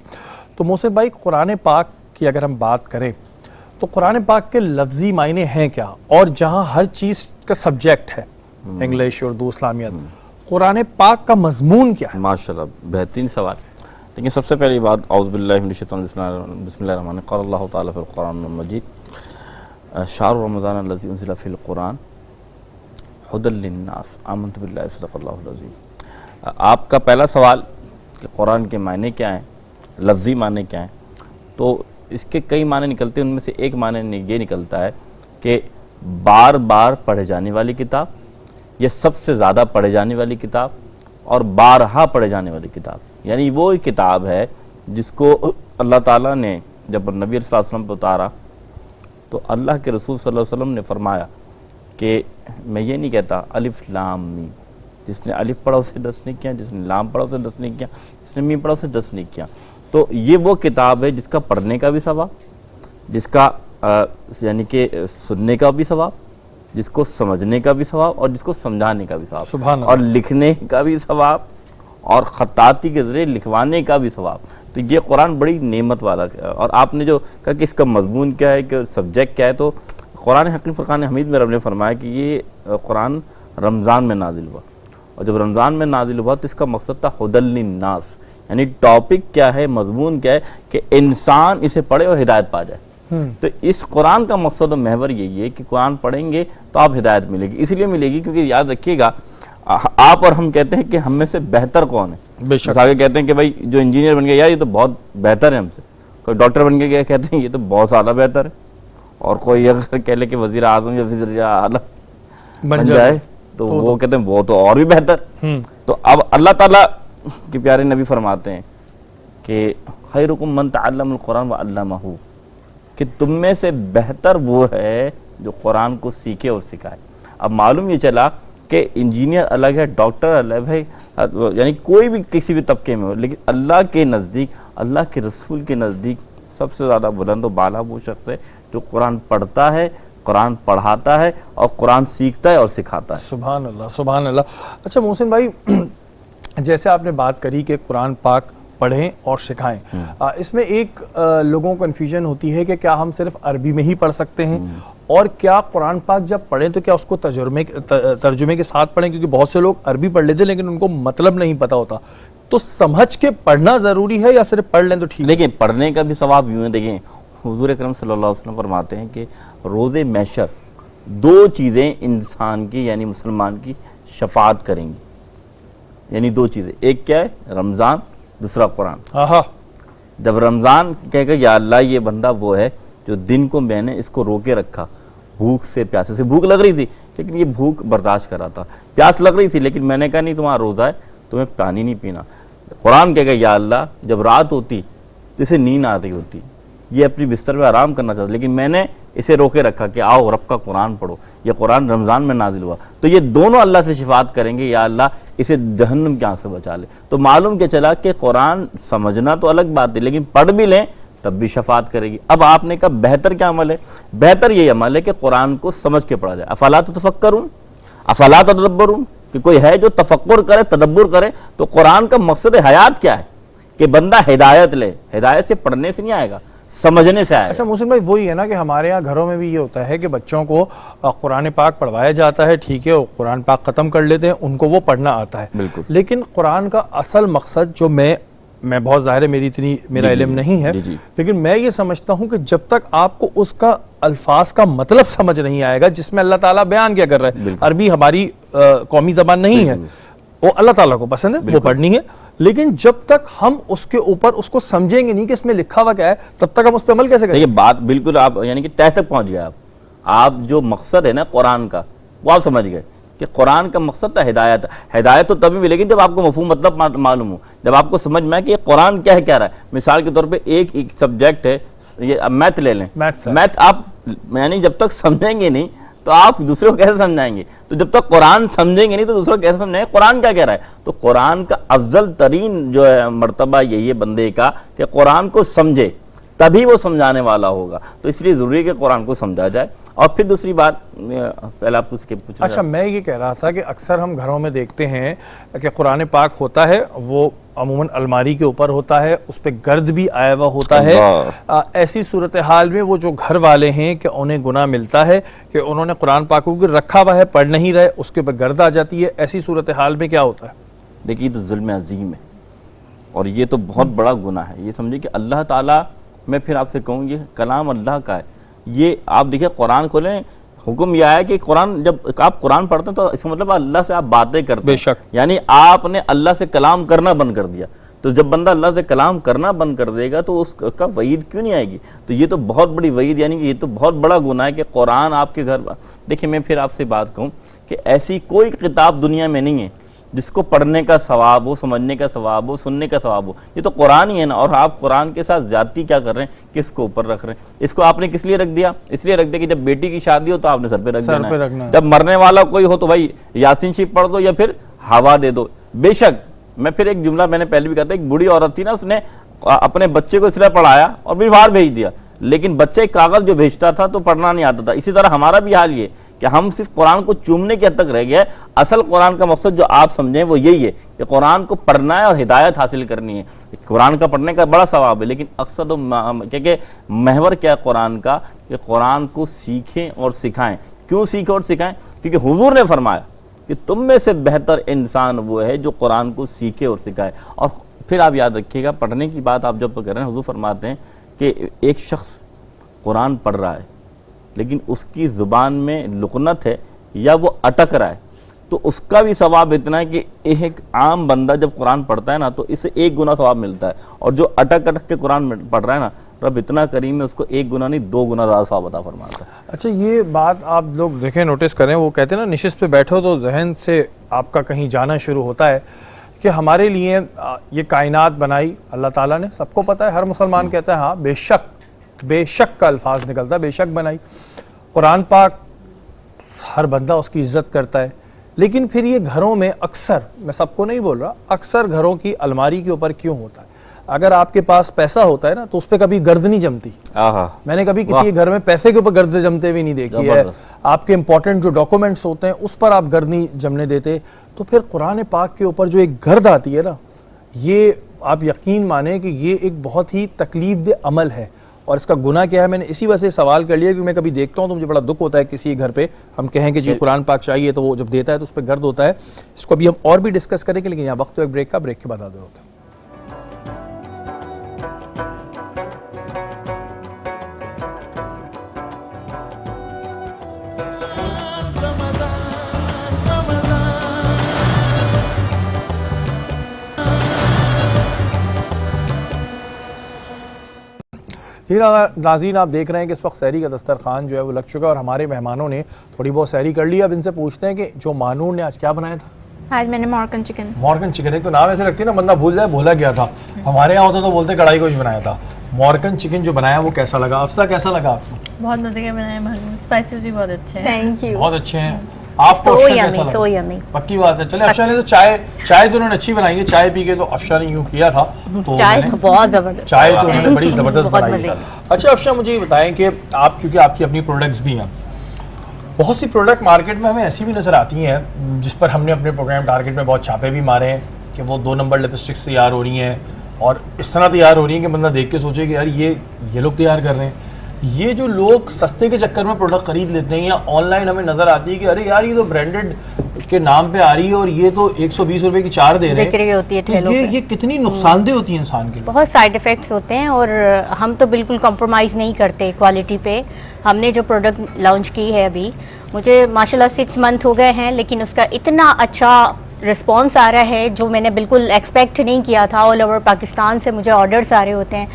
تو محسن بھائی, قرآن پاک کی اگر ہم بات کریں تو قرآن پاک کے لفظی معنی ہیں کیا؟ اور جہاں ہر چیز کا سبجیکٹ ہے, انگلش, اردو, اسلامیت, قرآن پاک کا مضمون کیا ہے؟ ماشاءاللہ, بہترین سوال. لیکن سب سے پہلی بات, اعوذ باللہ من الشیطان الرجیم, بسم اللہ الرحمن الرحیم. قال اللہ تعالیٰ فی القرآن المجید, شہر رمضان الذی انزل فی القرآن ھدی للناس آمنت باللہ صدق اللہ العظیم. آپ کا پہلا سوال کہ قرآن کے معنی کیا ہیں, لفظی معنی کیا ہیں, تو اس کے کئی معنی نکلتے ہیں. ان میں سے ایک معنی یہ نکلتا ہے کہ بار بار پڑھے جانے والی کتاب, یہ سب سے زیادہ پڑھے جانے والی کتاب, اور بارہا پڑھے جانے والی کتاب. یعنی وہ کتاب ہے جس کو اللہ تعالیٰ نے جب نبی صلی اللہ علیہ وسلم پہ اتارا تو اللہ کے رسول صلی اللہ علیہ وسلم نے فرمایا کہ میں یہ نہیں کہتا الف لام میم, جس نے الف پڑھا اسے 10 نہیں کیا, جس نے لام پڑھا اسے 10 نہیں کیا, جس نے میم پڑھا اسے 10 نہیں کیا. تو یہ وہ کتاب ہے جس کا پڑھنے کا بھی ثواب, جس کا یعنی کہ سننے کا بھی ثواب, جس کو سمجھنے کا بھی ثواب, اور جس کو سمجھانے کا بھی ثواب, اور لکھنے کا بھی ثواب, اور خطاطی کے ذریعے لکھوانے کا بھی ثواب. تو یہ قرآن بڑی نعمت والا ہے. اور آپ نے جو کہا کہ اس کا مضمون کیا ہے, کہ سبجیکٹ کیا ہے, تو قرآن حکیم فرقان حمید میں رب نے فرمایا کہ یہ قرآن رمضان میں نازل ہوا، اور جب رمضان میں نازل ہوا تو اس کا مقصد تھا ہدی للناس، یعنی ٹاپک کیا ہے، مضمون کیا ہے کہ انسان اسے پڑھے اور ہدایت پا جائے۔ تو اس قرآن کا مقصد و محور یہی ہے کہ قرآن پڑھیں گے تو آپ ہدایت ملے گی، اس لیے ملے گی کیونکہ یاد رکھیے گا آپ اور ہم کہتے ہیں کہ ہم میں سے بہتر کون ہے، بے شک آگے کہتے ہیں کہ بھائی جو انجینئر بن گیا یار یہ تو بہت بہتر ہے ہم سے، کوئی ڈاکٹر بن گیا کہتے ہیں یہ تو بہت زیادہ بہتر ہے، اور کوئی اگر کہہ لے کہ وزیر اعظم یا وزیر اعلیٰ بن جائے تو وہ کہتے ہیں وہ تو اور بھی بہتر۔ تو اب اللہ تعالیٰ کے پیارے نبی فرماتے ہیں کہ خیرکم من تعلم القرآن وعلمہ، کہ تم میں سے بہتر وہ ہے جو قرآن کو سیکھے اور سکھائے۔ اب معلوم یہ چلا کہ انجینئر الگ ہے، ڈاکٹر الگ ہے، یعنی کوئی بھی کسی بھی طبقے میں ہو، لیکن اللہ کے نزدیک، اللہ کے رسول کے نزدیک سب سے زیادہ بلند و بالا وہ شخص ہے جو قرآن پڑھتا ہے، قرآن پڑھاتا ہے اور قرآن سیکھتا ہے اور سکھاتا ہے۔ سبحان اللہ، سبحان اللہ۔ اچھا محسن بھائی، جیسے آپ نے بات کری کہ قرآن پاک پڑھیں اور سکھائیں، اس میں ایک لوگوں کو کنفیوژن ہوتی ہے کہ کیا ہم صرف عربی میں ہی پڑھ سکتے ہیں، اور کیا قرآن پاک جب پڑھیں تو کیا اس کو ترجمے کے ساتھ پڑھیں، کیونکہ بہت سے لوگ عربی پڑھ لیتے لیکن ان کو مطلب نہیں پتہ ہوتا، تو سمجھ کے پڑھنا ضروری ہے یا صرف پڑھ لیں تو ٹھیک ہے؟ دیکھیں پڑھنے کا بھی ثواب یوں ہے، دیکھیں حضور اکرم صلی اللہ علیہ وسلم فرماتے ہیں کہ روز محشر دو چیزیں انسان کی یعنی مسلمان کی شفاعت کریں گی، یعنی دو چیزیں، ایک کیا ہے رمضان، دوسرا قرآن۔ جب رمضان کہے گا یا اللہ یہ بندہ وہ ہے جو دن کو میں نے اس کو روکے رکھا، بھوک سے پیاسے سے، بھوک لگ رہی تھی لیکن یہ بھوک برداشت کر رہا تھا، پیاس لگ رہی تھی لیکن میں نے کہا نہیں تمہارا روزہ ہے تمہیں پانی نہیں پینا۔ قرآن کہے گا یا اللہ جب رات ہوتی تو اسے نیند آ رہی ہوتی، یہ اپنی بستر میں آرام کرنا چاہتا لیکن میں نے اسے روکے رکھا کہ آؤ رب کا قرآن پڑھو، یہ قرآن رمضان میں نازل ہوا، تو یہ دونوں اللہ سے شفاعت کریں گے یا اللہ اسے جہنم کی آنکھ سے بچا لے۔ تو معلوم کہ چلا کہ قرآن سمجھنا تو الگ بات ہے لیکن پڑھ بھی لیں تب بھی شفاعت کرے گی۔ اب آپ نے کہا بہتر کیا عمل ہے؟ بہتر یہ عمل ہے کہ قرآن کو سمجھ کے پڑھا جائے۔ افلا تتفکرون، افلا تدبرون، کہ کوئی ہے جو تفکر کرے، تدبر کرے۔ تو قرآن کا مقصد حیات کیا ہے کہ بندہ ہدایت لے، ہدایت سے پڑھنے سے نہیں آئے گا، سمجھنے سے آئے گا۔ اچھا محسن بھائی، وہی ہے نا کہ ہمارے یہاں گھروں میں بھی یہ ہوتا ہے کہ بچوں کو قرآن پاک پڑھوایا جاتا ہے، ٹھیک ہے، وہ قرآن پاک ختم کر لیتے ہیں، ان کو وہ پڑھنا آتا ہے، بالکل، لیکن قرآن کا اصل مقصد جو میں بہت ظاہر ہے میرا علم نہیں ہے، لیکن میں یہ سمجھتا ہوں کہ جب تک آپ کو اس کا الفاظ کا مطلب سمجھ نہیں آئے گا جس میں اللہ تعالیٰ بیان کیا کر رہا ہے، عربی ہماری قومی زبان نہیں ہے، وہ اللہ تعالیٰ کو پسند ہے، وہ پڑھنی ہے، لیکن جب تک ہم اس کے اوپر اس کو سمجھیں گے نہیں کہ اس میں لکھا ہوا کیا ہے، تب تک ہم اس پہ عمل کیسے کریں گے؟ دیکھیں بات بالکل آپ یعنی کہ تہ تک پہنچ گئے، آپ جو مقصد ہے نا قرآن کا وہ آپ سمجھ گئے کہ قرآن کا مقصد تھا ہدایت۔ ہدایت تو تبھی ملے گی جب آپ کو مفہوم مطلب معلوم ہو، جب آپ کو سمجھ میں کہ یہ قرآن کیا ہے کہہ رہا ہے۔ مثال کے طور پہ ایک سبجیکٹ ہے، یہ میتھ لے لیں، میتھ آپ یعنی جب تک سمجھیں گے نہیں تو آپ دوسرے کو کیسے سمجھائیں گے؟ تو جب تک قرآن سمجھیں گے نہیں تو دوسرے کو کیسے سمجھائیں گے؟ قرآن کیا کہہ رہا ہے؟ تو قرآن کا افضل ترین جو ہے مرتبہ یہی ہے بندے کا کہ قرآن کو سمجھے، تبھی وہ سمجھانے والا ہوگا۔ تو اس لیے ضروری ہے کہ قرآن کو سمجھا جائے۔ اور پھر دوسری بات پہلے آپ پوچھ اچھا میں یہ کہہ رہا تھا کہ اکثر ہم گھروں میں دیکھتے ہیں کہ قرآن پاک ہوتا ہے، وہ عموماً الماری کے اوپر ہوتا ہے، اس پہ گرد بھی آیا ہوا ہوتا ہے۔ ایسی صورتحال میں وہ جو گھر والے ہیں کہ انہیں گناہ ملتا ہے کہ انہوں نے قرآن پاک کو رکھا ہوا ہے، پڑھ نہیں رہے، اس کے اوپر گرد آ جاتی ہے، ایسی صورتحال میں کیا ہوتا ہے؟ دیکھیے یہ تو ظلم عظیم ہے اور یہ تو بہت بڑا گناہ ہے۔ یہ سمجھے کہ اللہ تعالیٰ، میں پھر آپ سے کہوں یہ کلام اللہ کا ہے، یہ آپ دیکھیں قرآن کھولیں، حکم یہ آیا کہ قرآن جب آپ قرآن پڑھتے ہیں تو اس کا مطلب اللہ سے آپ باتیں کرتے ہیں، بے شک، یعنی آپ نے اللہ سے کلام کرنا بند کر دیا۔ تو جب بندہ اللہ سے کلام کرنا بند کر دے گا تو اس کا وعید کیوں نہیں آئے گی؟ تو یہ تو بہت بڑی وعید، یعنی کہ یہ تو بہت بڑا گناہ ہے کہ قرآن آپ کے گھر۔ دیکھیں میں پھر آپ سے بات کہوں کہ ایسی کوئی کتاب دنیا میں نہیں ہے جس کو پڑھنے کا ثواب ہو، سمجھنے کا ثواب ہو، سننے کا ثواب ہو، یہ تو قرآن ہی ہے نا۔ اور آپ قرآن کے ساتھ زیادتی کیا کر رہے ہیں کہ اس کو اوپر رکھ رہے ہیں۔ اس کو آپ نے کس لیے رکھ دیا؟ اس لیے رکھ دیا کہ جب بیٹی کی شادی ہو تو آپ نے سر پہ رکھ دینا ہے، جب مرنے والا کوئی ہو تو بھائی یاسین شریف پڑھ دو یا پھر ہوا دے دو۔ بے شک میں پھر ایک جملہ میں نے پہلے بھی کہا تھا، ایک بوڑھی عورت تھی نا، اس نے اپنے بچے کو اس طرح پڑھایا اور پھر باہر بھیج دیا، لیکن بچے کاغذ جو بھیجتا تھا تو پڑھنا نہیں آتا تھا۔ اسی طرح ہمارا بھی حال یہ کہ ہم صرف قرآن کو چومنے کی حد تک رہ گیا ہے. اصل قرآن کا مقصد جو آپ سمجھیں وہ یہی ہے کہ قرآن کو پڑھنا ہے اور ہدایت حاصل کرنی ہے. قرآن کا پڑھنے کا بڑا ثواب ہے، لیکن اقصد کہ محور کیا ہے قرآن کا، کہ قرآن کو سیکھیں اور سکھائیں. کیوں سیکھیں اور سکھائیں؟ کیونکہ حضور نے فرمایا کہ تم میں سے بہتر انسان وہ ہے جو قرآن کو سیکھے اور سکھائے. اور پھر آپ یاد رکھیے گا، پڑھنے کی بات آپ جب کر رہے ہیں، حضور فرماتے ہیں کہ ایک شخص قرآن پڑھ رہا ہے لیکن اس کی زبان میں لکنت ہے یا وہ اٹک رہا ہے، تو اس کا بھی ثواب اتنا ہے کہ ایک عام بندہ جب قرآن پڑھتا ہے نا تو اسے 1 گنا ثواب ملتا ہے، اور جو اٹک کے قرآن پڑھ رہا ہے نا، رب اتنا کریم ہے اس کو 1 گنا نہیں 2 گنا زیادہ ثواب عطا فرماتا ہے. اچھا یہ بات آپ لوگ دیکھیں، نوٹس کریں، وہ کہتے ہیں نا نشست پہ بیٹھو تو ذہن سے آپ کا کہیں جانا شروع ہوتا ہے کہ ہمارے لیے یہ کائنات بنائی اللہ تعالیٰ نے. سب کو پتہ ہے، ہر مسلمان کہتا ہے ہاں بے شک کا الفاظ نکلتا ہے، بے شک بنائی. قرآن پاک ہر بندہ اس کی عزت کرتا ہے، لیکن پھر یہ گھروں میں اکثر، میں سب کو نہیں بول رہا، اکثر گھروں کی الماری کے اوپر کیوں ہوتا ہے؟ اگر آپ کے پاس پیسہ ہوتا ہے نا تو اس پہ کبھی گرد نہیں جمتی. میں نے کبھی کسی گھر میں پیسے کے اوپر گرد جمتے ہوئے نہیں دیکھی ہے. آپ کے امپورٹنٹ جو ڈاکومنٹس ہوتے ہیں اس پر آپ گرد نہیں جمنے دیتے. تو پھر قرآن پاک کے اوپر جو ایک گرد آتی ہے نا، یہ آپ یقین مانیں کہ یہ ایک بہت ہی تکلیف دہ عمل ہے. اور اس کا گناہ کیا ہے؟ میں نے اسی وجہ سے سوال کر لیا کہ میں کبھی دیکھتا ہوں تو مجھے بڑا دکھ ہوتا ہے کسی گھر پہ ہم کہیں کہ جی قرآن پاک چاہیے، تو وہ جب دیتا ہے تو اس پہ گرد ہوتا ہے. اس کو ابھی ہم اور بھی ڈسکس کریں گے، لیکن یہاں وقت تو ایک بریک کا، بریک کے بعد حاضر ہوتے ہیں. جی ناظرین، آپ دیکھ رہے ہیں کہ اس وقت سحری کا دسترخوان جو ہے وہ لگ چکا ہے، اور ہمارے مہمانوں نے تھوڑی بہت سحری کر لی. اب ان سے پوچھتے ہیں کہ جو مانور نے آج کیا بنایا تھا؟ آج میں نے مورگن چکن. مورگن چکن، ایک تو نام ایسے رکھتی ہے نا بندہ بھول جائے بھولا گیا تھا. ہمارے یہاں ہوتا تو بولتے کڑھائی گوشت بنایا تھا. مورگن چکن جو بنایا وہ کیسا لگا؟ افسا کیسا لگا آپ کو؟ بہت مزے کا بنایا ہے، اسپائسیز بھی بہت اچھے ہیں. Thank you. بہت اچھے ہیں. آپ کو افشا کیسا لگا؟ پکی بات ہے. چلے افشا نے تو چائے تو انہوں نے اچھی بنائی ہے. چائے پی کے تو افشا نے یوں کیا تھا، تو چائے تو بہت زبردست، چائے تو انہوں نے بڑی زبردست بنائی ہے. اچھا افشا مجھے یہ بتائیں کہ آپ، کیونکہ آپ کی اپنی پروڈکٹس بھی ہیں، بہت سی پروڈکٹ مارکیٹ میں ہمیں ایسی بھی نظر آتی ہیں جس پر ہم نے اپنے پروگرام ٹارگٹ میں بہت چھاپے بھی مارے ہیں کہ وہ 2 نمبر لپسٹکس تیار ہو رہی ہیں اور اس طرح تیار ہو رہی ہیں کہ بندہ دیکھ کے سوچے کہ یار یہ لوگ تیار کر رہے ہیں. یہ جو لوگ سستے کے چکر میں پروڈکٹ خرید لیتے ہیں، یا آن لائن ہمیں نظر آتی ہے کہ ارے یار یہ تو برانڈڈ کے نام پہ آ رہی ہے اور یہ تو 120 روپے کی 4 دے رہے ہیں، تو یہ کتنی نقصان دہ ہوتی ہے انسان کے لیے؟ بہت سائیڈ ایفیکٹس ہوتے ہیں، اور ہم تو بالکل کمپرومائز نہیں کرتے کوالٹی پہ. ہم نے جو پروڈکٹ لانچ کی ہے ابھی، مجھے ماشاءاللہ 6 منتھ ہو گئے ہیں، لیکن اس کا اتنا اچھا رسپانس آ رہا ہے جو میں نے بالکل ایکسپیکٹ نہیں کیا تھا. آل اوور پاکستان سے مجھے آرڈرس آ رہے ہوتے ہیں،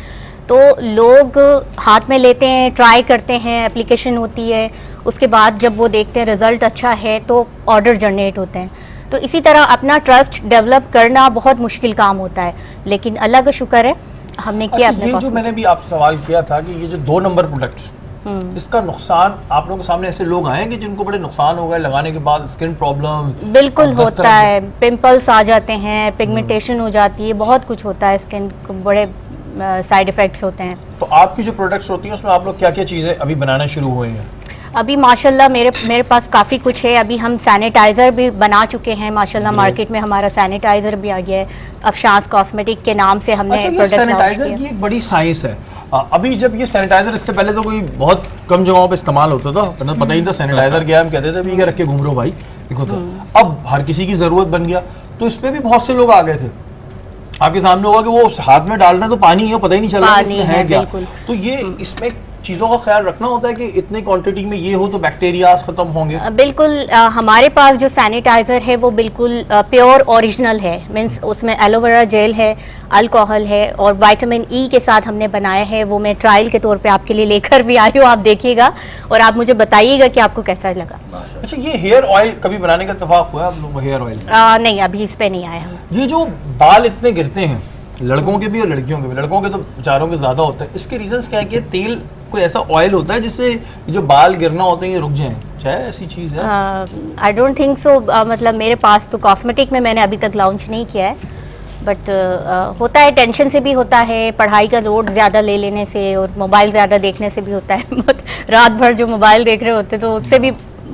تو لوگ ہاتھ میں لیتے ہیں، ٹرائی کرتے ہیں، اپلیکیشن ہوتی ہے، اس کے بعد جب وہ دیکھتے ہیں رزلٹ اچھا ہے تو آرڈر جنریٹ ہوتے ہیں. تو اسی طرح اپنا ٹرسٹ ڈیولپ کرنا بہت مشکل کام ہوتا ہے، لیکن اللہ کا شکر ہے ہم نے کیا. یہ جو میں نے بھی آپ سے سوال کیا تھا کہ یہ جو 2 نمبر پروڈکٹس، اس کا نقصان آپ لوگوں کے سامنے ایسے لوگ آئے کہ جن کو بڑے نقصان ہو گئے لگانے کے بعد، اسکن پرابلم بالکل ہوتا ہے، پمپلس آ جاتے ہیں، پگمنٹیشن ہو جاتی ہے، بہت کچھ ہوتا ہے، اسکن کو بڑے سائیڈ ایفیکٹس ہوتے ہیں. تو آپ کی جو پروڈکٹس ہوتی ہیں اس میں آپ لوگ کیا کیا چیزیں ابھی بنانا شروع ہوئے ہیں؟ ابھی ماشاءاللہ میرے پاس کافی کچھ ہے. ابھی ہم سینیٹائزر بھی بنا چکے ہیں ماشاءاللہ. مارکیٹ میں ہمارا سینیٹائزر بھی آ گیا ہے، افشانس کاسمیٹک کے نام سے ہم نے پروڈکٹ. سینیٹائزر کی ایک بڑی سائنس ہے. ابھی جب یہ سینیٹائزر، اس سے پہلے تو کوئی بہت کم جگہوں پہ استعمال ہوتا تھا، پتہ ہی تھا سینیٹائزر کیا، ہم کہتے تھے بھی یہ رکھ کے گھوم رہو بھائی، دیکھو. تو اب ہر کسی کی ضرورت بن گیا، تو اس پہ بھی بہت سے لوگ آ گئے تھے. آپ کے سامنے ہوگا کہ وہ ہاتھ میں ڈال رہے ہیں تو پانی ہے، پتہ ہی نہیں چل رہا اس میں ہے کیا. تو یہ اس میں چیزوں کا خیال رکھنا ہوتا ہے کہ اتنے کوانٹٹی میں یہ ہو تو بیکٹیریاز ختم ہوں گے. بالکل. ہمارے پاس جو سینیٹائزر ہے وہ بالکل پیور اوریجنل ہے، مینس اس میں ایلو ویرا جیل ہے، الکوہل ہے، اور وائٹامن ای کے ساتھ ہم نے بنایا ہے. وہ میں ٹرائل کے طور پہ آپ کے لیے لے کر بھی آئی ہوں، آپ دیکھیے گا اور آپ مجھے بتائیے گا کہ آپ کو کیسا لگا. اچھا، یہ ہیئر آئل کبھی بنانے کا اتفاق ہوا ہے آپ لوگوں کو؟ ہیئر آئل نہیں، ابھی اس پہ نہیں آئے ہم. یہ جو بال اتنے گرتے ہیں لڑکوں کے بھی اور لڑکیوں کے بھی، لڑکوں کے تو بیچاروں کے زیادہ ہوتے ہیں، اس کے ریزنس کیا ہے؟ کہ تیل کوئی ایسا آئل ہوتا ہے جس سے جو بال گرنا ہوتے ہیں یہ رک جائیں، چاہے ایسی چیز ہے؟ I don't think so. مطلب میرے پاس تو کاسمیٹک میں نے ابھی تک لانچ نہیں کیا ہے، بٹ ہوتا ہے، ٹینشن سے بھی ہوتا ہے، پڑھائی کا لوڈ زیادہ لے لینے سے اور موبائل زیادہ دیکھنے سے بھی ہوتا ہے. رات بھر جو موبائل دیکھ رہے ہوتے تو اس سے بھی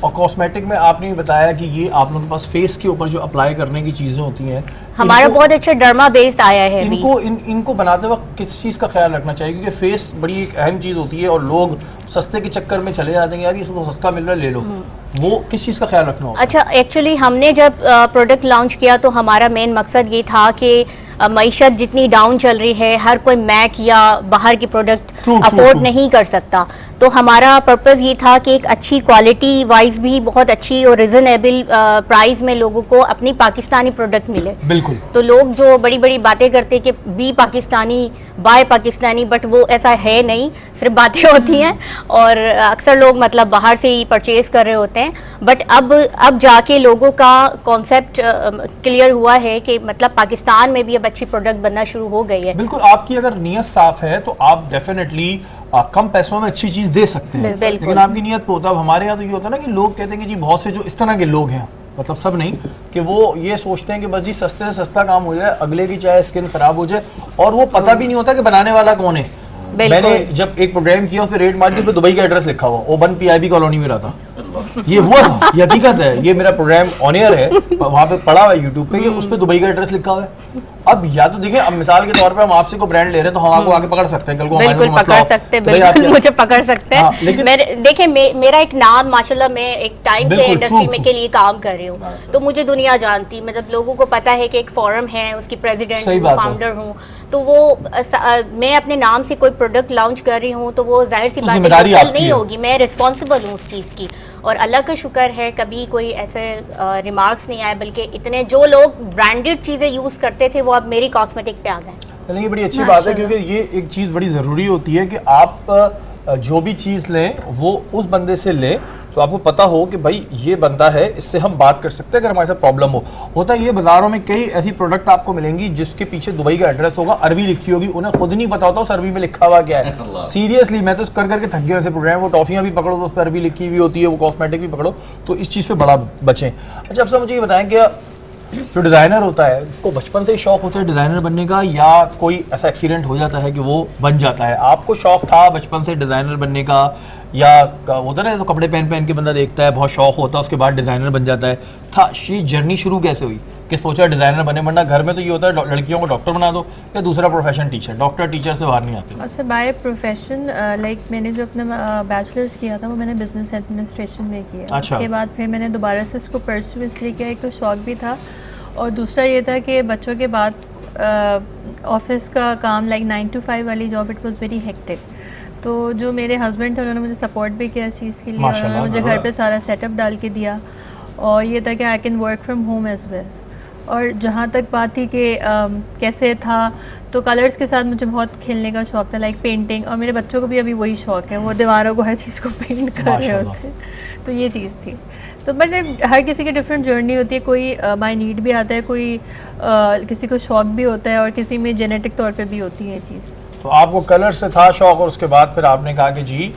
اور کاسمیٹک میں آپ نے بتایا کہ یہ آپ لوگوں کے پاس فیس کے اوپر جو اپلائی کرنے کی چیزیں ہوتی ہیں, ہمارا بہت اچھا ڈرما بیسڈ آیا ہے. ان کو بناتے وقت کس چیز کا خیال رکھنا چاہیے, کیونکہ فیس بڑی ایک اہم چیز ہوتی ہے اور لوگ سستے کے چکر میں چلے جاتے ہیں, یار یہ سب سستا مل رہا ہے لے لو, وہ کس چیز کا خیال رکھنا ہوگا؟ اچھا, ایکچولی ہم نے جب پروڈکٹ لانچ کیا تو ہمارا مین مقصد یہ تھا کہ معیشت جتنی ڈاؤن چل رہی ہے, ہر کوئی میک یا باہر کی پروڈکٹ افورڈ نہیں کر سکتا, تو ہمارا پرپز یہ تھا کہ ایک اچھی کوالٹی وائز بھی بہت اچھی اور ریزنیبل پرائز میں لوگوں کو اپنی پاکستانی پروڈکٹ ملے. بالکل. تو لوگ جو بڑی بڑی باتیں کرتے کہ be Pakistani buy Pakistani, but وہ ایسا ہے نہیں, صرف باتیں ہوتی ہیں اور اکثر لوگ مطلب باہر سے ہی پرچیز کر رہے ہوتے ہیں. بٹ اب جا کے لوگوں کا کانسیپٹ کلیئر ہوا ہے کہ مطلب پاکستان میں بھی اب اچھی پروڈکٹ بننا شروع ہو گئی ہے. بالکل, آپ کی اگر نیت صاف ہے تو آپ ڈیفینیٹلی کم پیسوں میں اچھی چیز دے سکتے ہیں, لیکن آپ کی نیت پہ ہوتا ہے. ہمارے یہاں تو یہ ہوتا ہے نا کہ لوگ کہتے ہیں کہ جی بہت سے جو اس طرح کے لوگ ہیں, مطلب سب نہیں, کہ وہ یہ سوچتے ہیں کہ بس جی سستے سے سستا کام ہو جائے, اگلے کی چاہے اسکن خراب ہو جائے, اور وہ پتہ بھی نہیں ہوتا کہ بنانے والا کون ہے. میں نے جب ایک پروگرام کیا اس پہ ریٹ مارکیٹ پہ دبئی کا ایڈریس لکھا ہوا, اوبن PIB کالونی میں رہتا, یہ ہوا تھا, یہ حقیقت ہے, یہ میرا پروگرام آن ایئر ہے, وہاں پہ پڑا ہوا ہے یوٹیوب پہ کہ اس پہ دبئی کا ایڈریس لکھا ہوا ہے. اب یا تو دیکھیں, اب مثال کے طور پہ ہم آپ سے کوئی برانڈ لے رہے ہیں تو ہم آپ کو آگے پکڑ سکتے ہیں, کل کو بالکل پکڑ سکتے ہیں, بالکل مجھے پکڑ سکتے ہیں. دیکھیں میرا ایک نام ماشاءاللہ, میں ایک ٹائم سے انڈسٹری میں کے لیے کام کر رہی ہوں, تو مجھے دنیا جانتی, مطلب لوگوں کو پتا ہے کہ ایک فورم ہے, اس کی پریزیڈنٹ ہوں, فاؤنڈر ہوں, تو وہ میں اپنے نام سے کوئی پروڈکٹ لانچ کر رہی ہوں تو وہ ظاہر سی بات نہیں ہوگی, میں رسپانسبل ہوں اس چیز کی. اور اللہ کا شکر ہے کبھی کوئی ایسے ریمارکس نہیں آئے, بلکہ اتنے جو لوگ برانڈیڈ چیزیں یوز کرتے تھے وہ اب میری کاسمیٹک پہ آ گئے. یہ بڑی اچھی بات ہے, کیونکہ یہ ایک چیز بڑی ضروری ہوتی ہے کہ آپ جو بھی چیز لیں وہ اس بندے سے لیں تو آپ کو پتا ہو کہ بھائی یہ بندہ ہے, اس سے ہم بات کر سکتے ہیں اگر ہمارے ساتھ پرابلم ہو. ہوتا ہے یہ بازاروں میں کئی ایسی پروڈکٹ آپ کو ملیں گی جس کے پیچھے دبئی کا ایڈریس ہوگا, عربی لکھی ہوگی, انہیں خود نہیں پتا ہوتا اس عربی میں لکھا ہوا کیا ہے. سیریسلی میں تو کر کے تھک گیا ایسے پروگرام, وہ ٹافیاں بھی پکڑو تو اس پہ عربی لکھی ہوئی ہوتی ہے, وہ کاسمیٹک بھی پکڑو, تو اس چیز پہ بڑا بچیں. اچھا اب سر مجھے یہ بتائیں کہ جو ڈیزائنر ہوتا ہے اس کو بچپن سے ہی شوق ہوتا ہے ڈیزائنر بننے کا, یا کوئی ایسا ایکسیڈنٹ ہو جاتا ہے کہ وہ بن جاتا ہے؟ آپ کو شوق تھا بچپن سے ڈیزائنر بننے کا, یا ہوتا ہے نا تو کپڑے پہن کے بندہ دیکھتا ہے, بہت شوق ہوتا ہے, اس کے بعد ڈیزائنر بن جاتا ہے, تھا یہ جرنی شروع کیسے ہوئی کہ سوچا ڈیزائنر بنے؟ ورنہ گھر میں تو یہ ہوتا ہے لڑکیوں کو ڈاکٹر بنا دو, یا دوسرا پروفیشن ٹیچر, ڈاکٹر ٹیچر سے باہر نہیں آتے. اچھا, بائی پروفیشن لائک میں نے جو اپنا بیچلرس کیا تھا وہ میں نے بزنس ایڈمنسٹریشن میں کیا. اس کے بعد پھر میں نے دوبارہ سے اس کو پرسو اس لیے کیا, ایک تو شوق بھی تھا, اور دوسرا یہ تھا کہ بچوں کے بعد آفس کا کام لائک 9 to 5 والی job, it was very hectic. تو جو میرے ہسبینڈ تھے انہوں نے مجھے سپورٹ بھی کیا اس چیز کے لیے, اور انہوں نے مجھے گھر پہ سارا سیٹ اپ ڈال کے دیا, اور یہ تھا کہ I can work from home as well. اور جہاں تک بات تھی کہ کیسے تھا, تو کلرز کے ساتھ مجھے بہت کھیلنے کا شوق تھا, لائک پینٹنگ, اور میرے بچوں کو بھی ابھی وہی شوق ہے, وہ دیواروں کو ہر چیز کو پینٹ کر رہے ہوتے ہیں, تو یہ چیز تھی. تو بٹ ہر کسی کی ڈفرینٹ جرنی ہوتی ہے, کوئی بائی نیڈ بھی آتا ہے, کوئی کسی کو شوق بھی ہوتا ہے, اور کسی میں جینیٹک طور پہ بھی ہوتی ہے یہ چیز. تو آپ کو کلر سے تھا شوق, اور اس کے بعد پھر آپ نے کہا کہ جی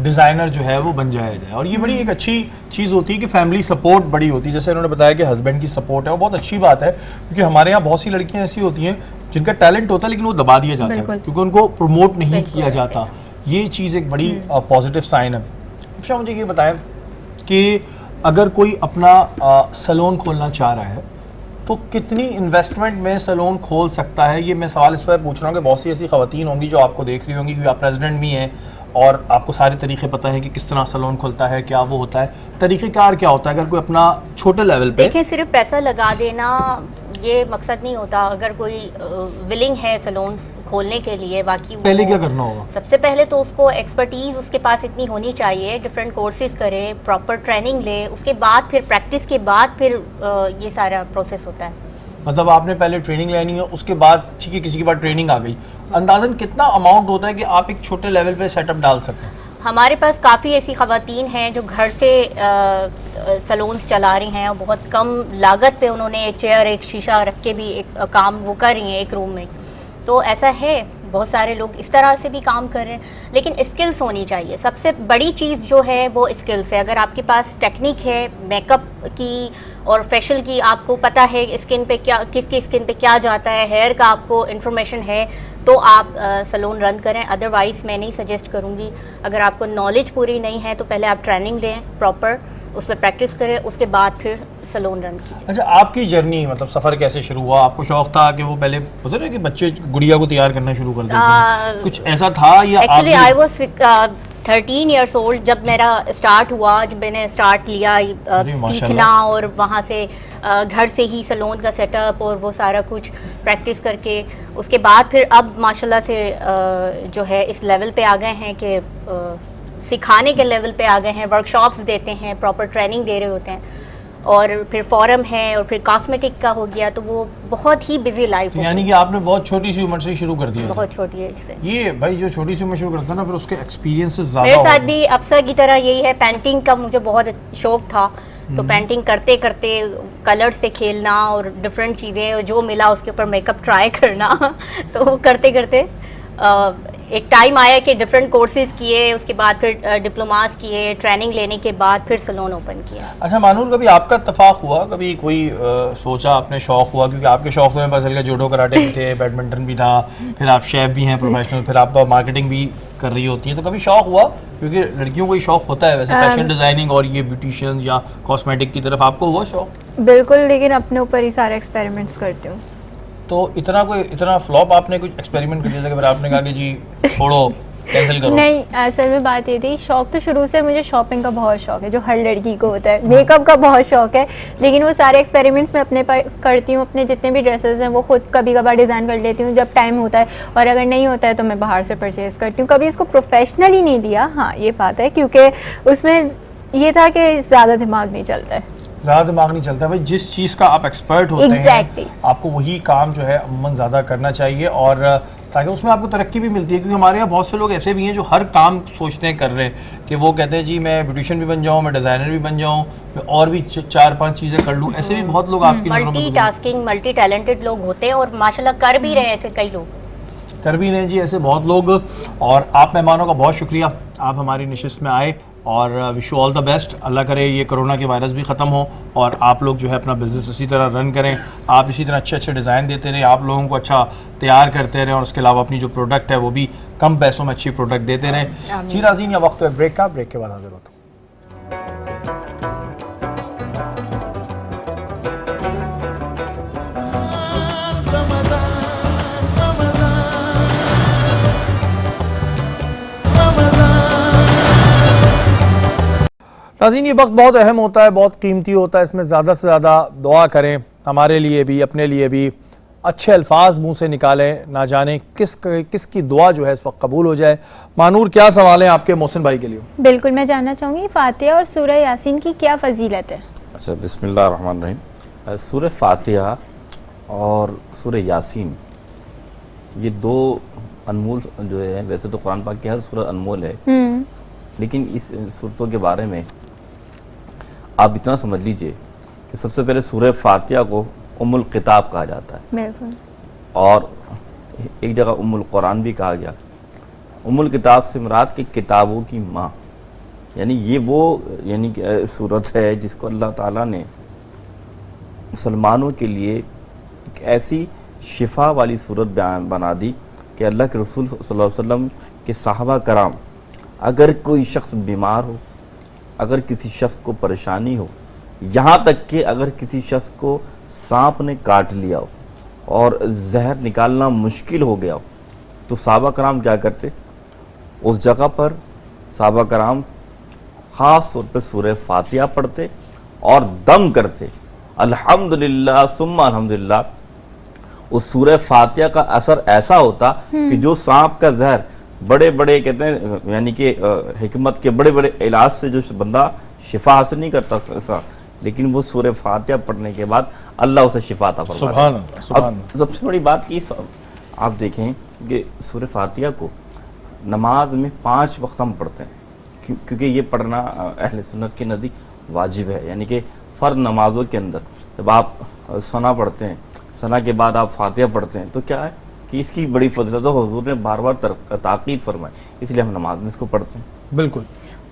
ڈیزائنر جو ہے وہ بن جایا جائے. اور یہ بڑی ایک اچھی چیز ہوتی ہے کہ فیملی سپورٹ بڑی ہوتی ہے, جیسے انہوں نے بتایا کہ ہسبینڈ کی سپورٹ ہے, وہ بہت اچھی بات ہے, کیونکہ ہمارے یہاں بہت سی لڑکیاں ایسی ہوتی ہیں جن کا ٹیلنٹ ہوتا ہے لیکن وہ دبا دیا جاتا ہے کیونکہ ان کو پروموٹ نہیں کیا جاتا. یہ چیز ایک بڑی پازیٹیو سائن ہے. اچھا مجھے یہ بتائیں کہ اگر کوئی اپنا سلون کھولنا چاہ رہا ہے تو کتنی انویسٹمنٹ میں سلون کھول سکتا ہے؟ یہ میں سوال اس پر پوچھ رہا ہوں کہ بہت سی ایسی خواتین ہوں گی جو آپ کو دیکھ رہی ہوں گی, کیونکہ آپ پریزیڈنٹ بھی ہیں اور آپ کو سارے طریقے پتہ ہے کہ کس طرح سلون کھلتا ہے, کیا وہ ہوتا ہے, طریقہ کار کیا ہوتا ہے اگر کوئی اپنا چھوٹے لیول پہ. دیکھیں صرف پیسہ لگا دینا یہ مقصد نہیں ہوتا. اگر کوئی ولنگ ہے سلون کھولنے کے لیے, باقی پہلے کیا کرنا ہوگا؟ سب سے پہلے تو اس کو ایکسپرٹیز اس کے پاس اتنی ہونی چاہیے, ڈفرینٹ کورسز کرے, پراپر ٹریننگ لے, اس کے بعد پھر پریکٹس کے بعد پھر یہ سارا پروسیس ہوتا ہے. مطلب آپ نے پہلے ٹریننگ لینی ہے, اس کے بعد ٹھیک ہے کسی کے بعد ٹریننگ آ گئی, اندازاً کتنا اماؤنٹ ہوتا ہے کہ آپ ایک چھوٹے لیول پہ سیٹ اپ ڈال سکتے ہیں؟ ہمارے پاس کافی ایسی خواتین ہیں جو گھر سے سلونز چلا رہی ہیں, اور بہت کم لاگت پہ انہوں نے ایک چیئر, ایک شیشہ رکھ کے بھی ایک کام وہ کر رہی ہیں ایک روم میں. تو ایسا ہے, بہت سارے لوگ اس طرح سے بھی کام کر رہے ہیں, لیکن اسکلس ہونی چاہیے. سب سے بڑی چیز جو ہے وہ اسکلس ہے. اگر آپ کے پاس ٹیکنیک ہے میک اپ کی اور فیشل کی, آپ کو پتہ ہے اسکن پہ کیا, کس کی اسکن پہ کیا جاتا ہے, ہیئر کا آپ کو انفارمیشن ہے, تو آپ سلون رن کریں. ادروائز میں نہیں سجیسٹ کروں گی. اگر آپ کو نالج پوری نہیں ہے تو پہلے آپ ٹریننگ لیں پراپر, اس پہ پریکٹس کریں, اس کے بعد پھر سلون رن کیجیے. اچھا, آپ کی جرنی مطلب سفر کیسے شروع ہوا؟ آپ کو شوق تھا کہ وہ پہلے ہوتا نا کہ بچے گڑیا کو تیار کرنا شروع کر دیتے ہیں, کچھ ایسا تھا یا actually I was 13 years old جب میرا اسٹارٹ ہوا, جب میں نے اسٹارٹ لیا سیکھنا, اور وہاں سے گھر سے ہی سلون کا سیٹ اپ اور وہ سارا کچھ پریکٹس کر کے, اس کے بعد پھر اب ماشاء اللہ سے جو ہے اس لیول پہ آ گئے ہیں کہ سکھانے کے لیول پہ آ گئے ہیں, ورک شاپس دیتے ہیں, پراپر ٹریننگ دے رہے ہوتے ہیں, اور پھر فورم ہے, اور پھر کاسمیٹک کا ہو گیا, تو وہ بہت ہی بزی لائف ہے. یعنی کہ آپ نے بہت چھوٹی سی عمر سے شروع کر دیا؟ بہت چھوٹی ایج سے. یہ بھائی جو چھوٹی سی عمر شروع کرتا ہے نا, پھر اس کے ایکسپیرینسز زیادہ میرے ساتھ بھی افسر کی طرح یہی ہے. پینٹنگ کا مجھے بہت شوق تھا, تو پینٹنگ کرتے کرتے کلر سے کھیلنا اور ڈفرینٹ چیزیں جو ملا اس کے اوپر میک اپ ٹرائی کرنا, تو کرتے کرتے ایک ٹائم آیا کہ ڈفرینٹ کورسز کیے, اس کے بعد پھر ڈپلوماز کیے, ٹریننگ لینے کے بعد پھر سلون اوپن کیا. اچھا مانور, کبھی آپ کا اتفاق ہوا, کبھی کوئی سوچا آپ نے شوق ہوا, کیونکہ آپ کے شوق میں پتہ چلا جوڈو کراٹے بھی تھے, بیڈمنٹن بھی تھا, پھر آپ شیف بھی ہیں پروفیشنل, پھر آپ مارکیٹنگ بھی کر رہی ہوتی ہیں, تو کبھی شوق ہوا, کیونکہ لڑکیوں کو یہ شوق ہوتا ہے ویسے فیشن ڈیزائننگ اور یہ بیوٹیشین یا کاسمیٹک کی طرف, آپ کو ہوا شوق؟ بالکل, لیکن اپنے اوپر ہی سارے ایکسپیریمنٹس کرتی ہوں. تو اتنا فلاپ آپ نے کچھ ایکسپیریمنٹ کر دیا تھا کہ پھر آپ نے کہا کہ جی چھوڑو, کینسل کرو؟ نہیں, اصل میں بات یہ تھی, شوق تو شروع سے مجھے شاپنگ کا بہت شوق ہے, جو ہر لڑکی کو ہوتا ہے. میک اپ کا بہت شوق ہے, لیکن وہ سارے ایکسپیریمنٹس میں اپنے کرتی ہوں. اپنے جتنے بھی ڈریسز ہیں وہ خود کبھی کبھار ڈیزائن کر لیتی ہوں جب ٹائم ہوتا ہے, اور اگر نہیں ہوتا ہے تو میں باہر سے پرچیز کرتی ہوں. کبھی اس کو پروفیشنلی نہیں لیا, ہاں یہ بات ہے, کیونکہ اس میں یہ تھا کہ زیادہ دماغ نہیں چلتا ہے. زیادہ دماغ نہیں چلتا بھائی, جس چیز کا آپ ایکسپرٹ ہوتے ہیں آپ کو وہی کام جو ہے عموماً زیادہ کرنا چاہیے, اور تاکہ اس میں آپ کو ترقی بھی ملتی ہے. کیونکہ ہمارے یہاں بہت سے لوگ ایسے بھی ہیں جو ہر کام سوچتے ہیں کر رہے, کہ وہ کہتے ہیں جی میں بیوٹیشین بھی بن جاؤں, میں ڈیزائنر بھی بن جاؤں, میں اور بھی 4-5 چیزیں کر لوں. ایسے بھی بہت لوگ آپ کی نظروں میں ملٹی ٹاسکنگ, ملٹی ٹیلنٹڈ لوگ ہوتے ہیں, اور ماشاءاللہ کر بھی رہے ہیں ایسے کئی لوگ, کر بھی رہے ہیں جی ایسے بہت لوگ. اور آپ مہمانوں کا بہت شکریہ, آپ ہماری نشست میں آئے, اور wish you all the best. اللہ کرے یہ کرونا کے وائرس بھی ختم ہو, اور آپ لوگ جو ہے اپنا بزنس اسی طرح رن کریں, آپ اسی طرح اچھے ڈیزائن دیتے رہیں, آپ لوگوں کو اچھا تیار کرتے رہیں, اور اس کے علاوہ اپنی جو پروڈکٹ ہے وہ بھی کم پیسوں میں اچھی پروڈکٹ دیتے رہیں. جی ناظرین, یہ وقت ہے بریک کا, بریک کے بعد حاضر ہوتا ہوں. ناظرین, یہ وقت بہت اہم ہوتا ہے, بہت قیمتی ہوتا ہے, اس میں زیادہ سے زیادہ دعا کریں, ہمارے لیے بھی, اپنے لیے بھی. اچھے الفاظ منہ سے نکالیں, نہ جانے کس کی دعا جو ہے اس وقت قبول ہو جائے. مانور, کیا سوال ہیں آپ کے محسن بھائی کے لیے؟ بالکل, میں جاننا چاہوں گی فاتحہ اور سورہ یاسین کی کیا فضیلت ہے؟ اچھا, بسم اللہ الرحمن الرحیم. سورہ فاتحہ اور سورہ یاسین یہ دو انمول جو ہے, ویسے تو قرآن پاک کی ہر سورہ انمول ہے, لیکن اس صورتوں کے بارے میں آپ اتنا سمجھ لیجئے کہ سب سے پہلے سورہ فاتحہ کو ام الکتاب کہا جاتا ہے, بالکل, اور ایک جگہ ام القرآن بھی کہا گیا. ام الکتاب سے مراد کی کتابوں کی ماں, یعنی یہ وہ کہ صورت ہے جس کو اللہ تعالیٰ نے مسلمانوں کے لیے ایک ایسی شفا والی صورت بنا دی کہ اللہ کے رسول صلی اللہ علیہ وسلم کے صحابہ کرام, اگر کوئی شخص بیمار ہو, اگر کسی شخص کو پریشانی ہو, یہاں تک کہ اگر کسی شخص کو سانپ نے کاٹ لیا ہو اور زہر نکالنا مشکل ہو گیا ہو, تو صحابہ کرام کیا کرتے, اس جگہ پر صحابہ کرام خاص طور پہ سورہ فاتحہ پڑھتے اور دم کرتے, الحمدللہ ثم الحمدللہ. اس سورہ فاتحہ کا اثر ایسا ہوتا کہ جو سانپ کا زہر بڑے بڑے کہتے ہیں, یعنی کہ حکمت کے بڑے بڑے علاج سے جو بندہ شفا حاصل نہیں کرتا, لیکن وہ سورہ فاتحہ پڑھنے کے بعد اللہ اسے شفا عطا فرماتا ہے. اب سب سے بڑی بات کی آپ دیکھیں کہ سورہ فاتحہ کو نماز میں 5 وقت ہم پڑھتے ہیں, کیونکہ یہ پڑھنا اہل سنت کے نزدیک واجب ہے. یعنی کہ فرض نمازوں کے اندر جب آپ ثنا پڑھتے ہیں, ثنا کے بعد آپ فاتحہ پڑھتے ہیں, تو کیا ہے کہ اس کی بڑی فضیلت ہے, حضور نے بار بار تاکید فرمائی, اس لیے ہم نماز میں اس کو پڑھتے ہیں. بالکل.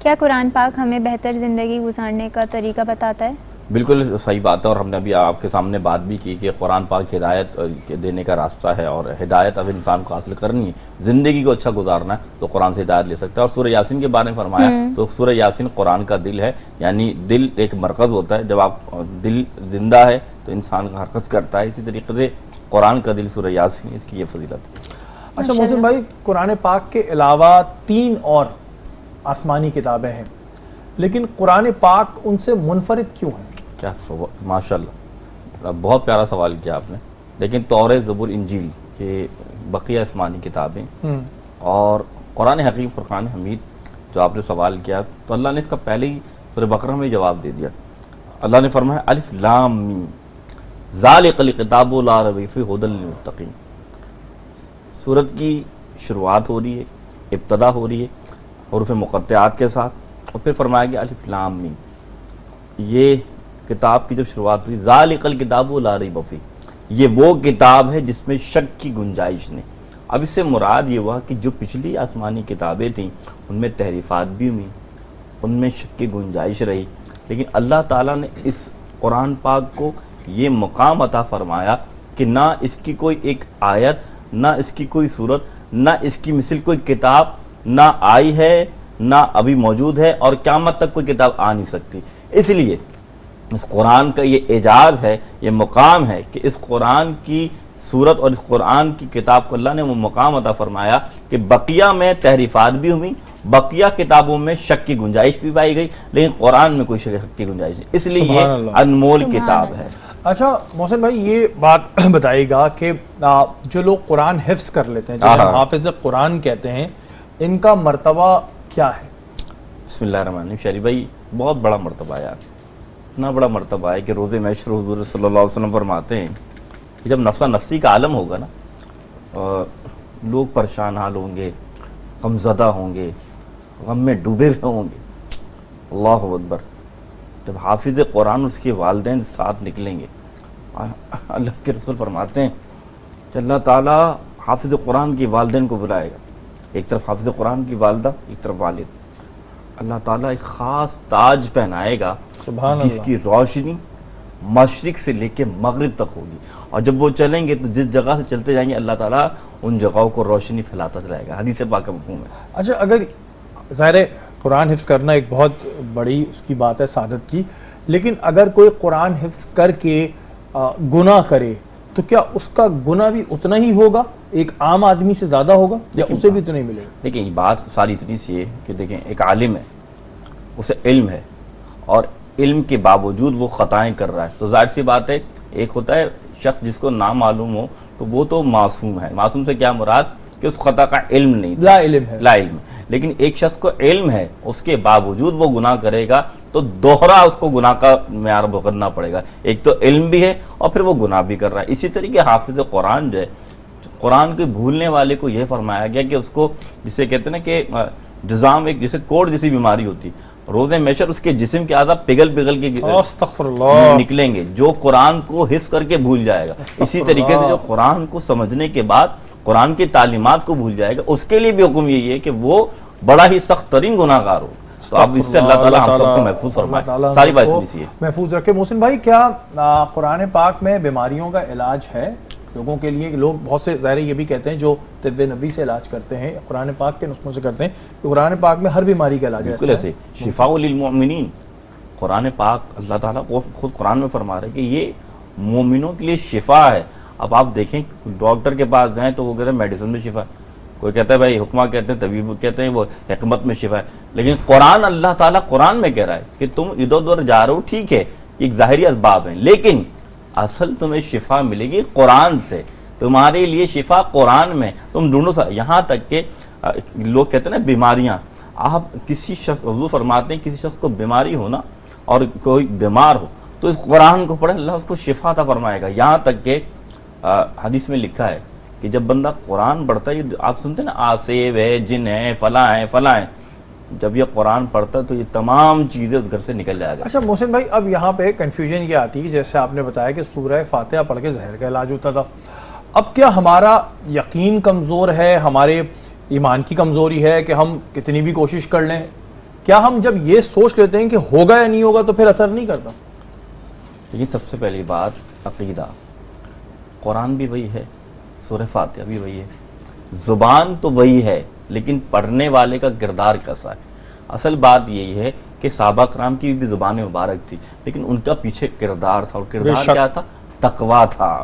کیا قرآن پاک ہمیں بہتر زندگی گزارنے کا طریقہ بتاتا ہے؟ بالکل صحیح بات ہے، اور ہم نے ابھی آپ کے سامنے بات بھی کی کہ قرآن پاک ہدایت دینے کا راستہ ہے، اور ہدایت اب انسان کو حاصل کرنی ہے، زندگی کو اچھا گزارنا ہے تو قرآن سے ہدایت لے سکتا ہے۔ اور سورہ یاسین کے بارے میں فرمایا تو سورہ یاسین قرآن کا دل ہے، یعنی دل ایک مرکز ہوتا ہے، جب آپ دل زندہ ہے تو انسان کا حرکت کرتا ہے، اسی طریقے سے قرآن کا دل سورہ یاسین، اس کی یہ فضیلت ہے۔ اچھا محسن بھائی، قرآن پاک کے علاوہ 3 اور آسمانی کتابیں ہیں، لیکن قرآن پاک ان سے منفرد کیوں ہیں؟ کیا ماشاءاللہ، بہت پیارا سوال کیا آپ نے۔ لیکن تورات، زبور، انجیل یہ بقیہ آسمانی کتابیں، اور قرآن حکیم، فرقان حمید جو آپ نے سوال کیا، تو اللہ نے اس کا پہلے ہی سورہ بقرہ میں جواب دے دیا۔ اللہ نے فرمایا الف لام میم ذالک الکتاب لا ریب فیہ ھدی للمتقین۔ سورت کی شروعات ہو رہی ہے، ابتدا ہو رہی ہے حروف مقطعات کے ساتھ، اور پھر فرمایا گیا الف لام میم، یہ کتاب کی جب شروعات ہوئی، ذالک الکتاب لا ریب فیہ، یہ وہ کتاب ہے جس میں شک کی گنجائش نہیں۔ اب اس سے مراد یہ ہوا کہ جو پچھلی آسمانی کتابیں تھیں ان میں تحریفات بھی ہوئی، ان میں شک کی گنجائش رہی، لیکن اللہ تعالیٰ نے اس قرآن پاک کو یہ مقام عطا فرمایا کہ نہ اس کی کوئی ایک آیت، نہ اس کی کوئی صورت، نہ اس کی مثل کوئی کتاب نہ آئی ہے، نہ ابھی موجود ہے، اور قیامت تک کوئی کتاب آ نہیں سکتی۔ اس لیے اس قرآن کا یہ اعجاز ہے، یہ مقام ہے کہ اس قرآن کی صورت اور اس قرآن کی کتاب کو اللہ نے وہ مقام عطا فرمایا کہ بقیہ میں تحریفات بھی ہوئی، بقیہ کتابوں میں شک کی گنجائش بھی پائی گئی، لیکن قرآن میں کوئی شک کی گنجائش نہیں، اس لیے یہ انمول کتاب ہے۔ اچھا محسن بھائی، یہ بات بتائیے گا کہ جو لوگ قرآن حفظ کر لیتے ہیں، جنہیں حافظ قرآن کہتے ہیں، ان کا مرتبہ کیا ہے؟ بسم اللہ الرحمن الرحیم۔ شہری بھائی، بہت بڑا مرتبہ ہے یار، اتنا بڑا مرتبہ ہے کہ روز محشر حضور صلی اللہ علیہ وسلم فرماتے ہیں کہ جب نفسا نفسی کا عالم ہوگا نا، لوگ پریشان حال ہوں گے، غمزدہ ہوں گے، غم میں ڈوبے ہوئے ہوں گے، اللہ اکبر، جب حافظ قرآن اس کے والدین ساتھ نکلیں گے، اللہ کے رسول فرماتے ہیں کہ اللہ تعالیٰ حافظ قرآن کے والدین کو بلائے گا، ایک طرف حافظ قرآن کی والدہ، ایک طرف والد، اللہ تعالیٰ ایک خاص تاج پہنائے گا جس کی روشنی مشرق سے لے کے مغرب تک ہوگی، اور جب وہ چلیں گے تو جس جگہ سے چلتے جائیں گے اللہ تعالیٰ ان جگہوں کو روشنی پھیلاتا چلائے گا۔ حدیث پاک کا مفہوم ہے۔ اچھا، اگر ظاہر قرآن حفظ کرنا ایک بہت بڑی اس کی بات ہے سعادت کی، لیکن اگر کوئی قرآن حفظ کر کے گناہ کرے تو کیا اس کا گناہ بھی اتنا ہی ہوگا، ایک عام آدمی سے زیادہ ہوگا، یا اسے بھی اتنا ہی ملے گا؟ دیکھیں، یہ بات ساری اتنی سی ہے کہ دیکھیں ایک عالم ہے، اسے علم ہے، اور علم کے باوجود وہ خطائیں کر رہا ہے، تو ظاہر سی بات ہے ایک ہوتا ہے شخص جس کو نہ معلوم ہو تو وہ تو معصوم ہے، معصوم سے کیا مراد کہ اس خطا کا علم نہیں، لا علم ہے، لا علم ہے، لیکن ایک شخص کو علم ہے اس کے باوجود وہ گناہ کرے گا تو دوہرا اس کو گناہ کا معیار بھگتنا پڑے گا، ایک تو علم بھی ہے اور پھر وہ گناہ بھی کر رہا ہے۔ اسی طریقے حافظ قرآن جو ہے، قرآن کے بھولنے والے کو یہ فرمایا گیا کہ اس کو جسے کہتے ہیں نا کہ جزام، ایک جیسے کوڑ جیسی بیماری ہوتی، روز محشر اس کے جسم کے اعضاء پگھل پگھل کے استغفر اللہ نکلیں گے، جو قرآن کو حفظ کر کے بھول جائے گا۔ اسی طریقے سے جو قرآن کو سمجھنے کے بعد قرآن کی تعلیمات کو بھول جائے گا، اس کے لیے بھی حکم یہی ہے کہ وہ بڑا ہی سخت ترین گناہ گار ہو۔ تو اب اس سے اللہ تعالیٰ ہم سب کو محفوظ فرمائے، ساری بات اسی ہے، محفوظ رکھے۔ محسن بھائی، کیا قرآن پاک میں بیماریوں کا علاج ہے لوگوں کے لیے؟ لوگ بہت سے ظاہر یہ بھی کہتے ہیں جو طب نبی سے علاج کرتے ہیں، قرآن پاک کے نسخوں سے کرتے ہیں، کہ قرآن پاک میں ہر بیماری کا علاج ہے۔ بالکل ایسے شفاء للمؤمنین، قرآن پاک اللہ تعالیٰ خود قرآن میں فرما رہے ہیں کہ یہ مومنوں کے لیے شفا ہے۔ اب آپ دیکھیں ڈاکٹر کے پاس جائیں تو وہ کہتے ہیں میڈیسن میں شفا ہے، کوئی کہتا ہے بھائی حکمہ کہتے ہیں، طبیب کہتے ہیں وہ حکمت میں شفا ہے، لیکن قرآن اللہ تعالیٰ قرآن میں کہہ رہا ہے کہ تم ادھر ادھر جا رہے ہو، ٹھیک ہے ایک ظاہری اسباب ہیں، لیکن اصل تمہیں شفا ملے گی قرآن سے، تمہارے لیے شفا قرآن میں، تم ڈھونڈو سا۔ یہاں تک کہ لوگ کہتے ہیں نا بیماریاں، آپ کسی شخص، حضور فرماتے ہیں کسی شخص کو بیماری ہونا اور کوئی بیمار ہو تو اس قرآن کو پڑھے، اللہ اس کو شفا عطا فرمائے گا۔ یہاں تک کہ حدیث میں لکھا ہے کہ جب بندہ قرآن پڑھتا ہے، آپ سنتے ہیں نا آسیب ہے، جن ہے، فلاں ہے، فلاں ہے، جب یہ قرآن پڑھتا ہے تو یہ تمام چیزیں اس گھر سے نکل جائے گا۔ اچھا محسن بھائی، اب یہاں پہ کنفیوژن یہ آتی ہے، جیسے آپ نے بتایا کہ سورہ فاتحہ پڑھ کے زہر کا علاج ہوتا تھا، اب کیا ہمارا یقین کمزور ہے، ہمارے ایمان کی کمزوری ہے کہ ہم کتنی بھی کوشش کر لیں، کیا ہم جب یہ سوچ لیتے ہیں کہ ہوگا یا نہیں ہوگا تو پھر اثر نہیں کرتا؟ لیکن سب سے پہلی بات عقیدہ. قرآن بھی وہی ہے, سورہ فاتحہ بھی وہی ہے, زبان تو وہی ہے لیکن پڑھنے والے کا کردار کیسا ہے. اصل بات یہی ہے کہ صحابہ کرام کی بھی زبان مبارک تھی لیکن ان کا پیچھے کردار تھا, اور کردار کیا تھا؟ تقویٰ تھا.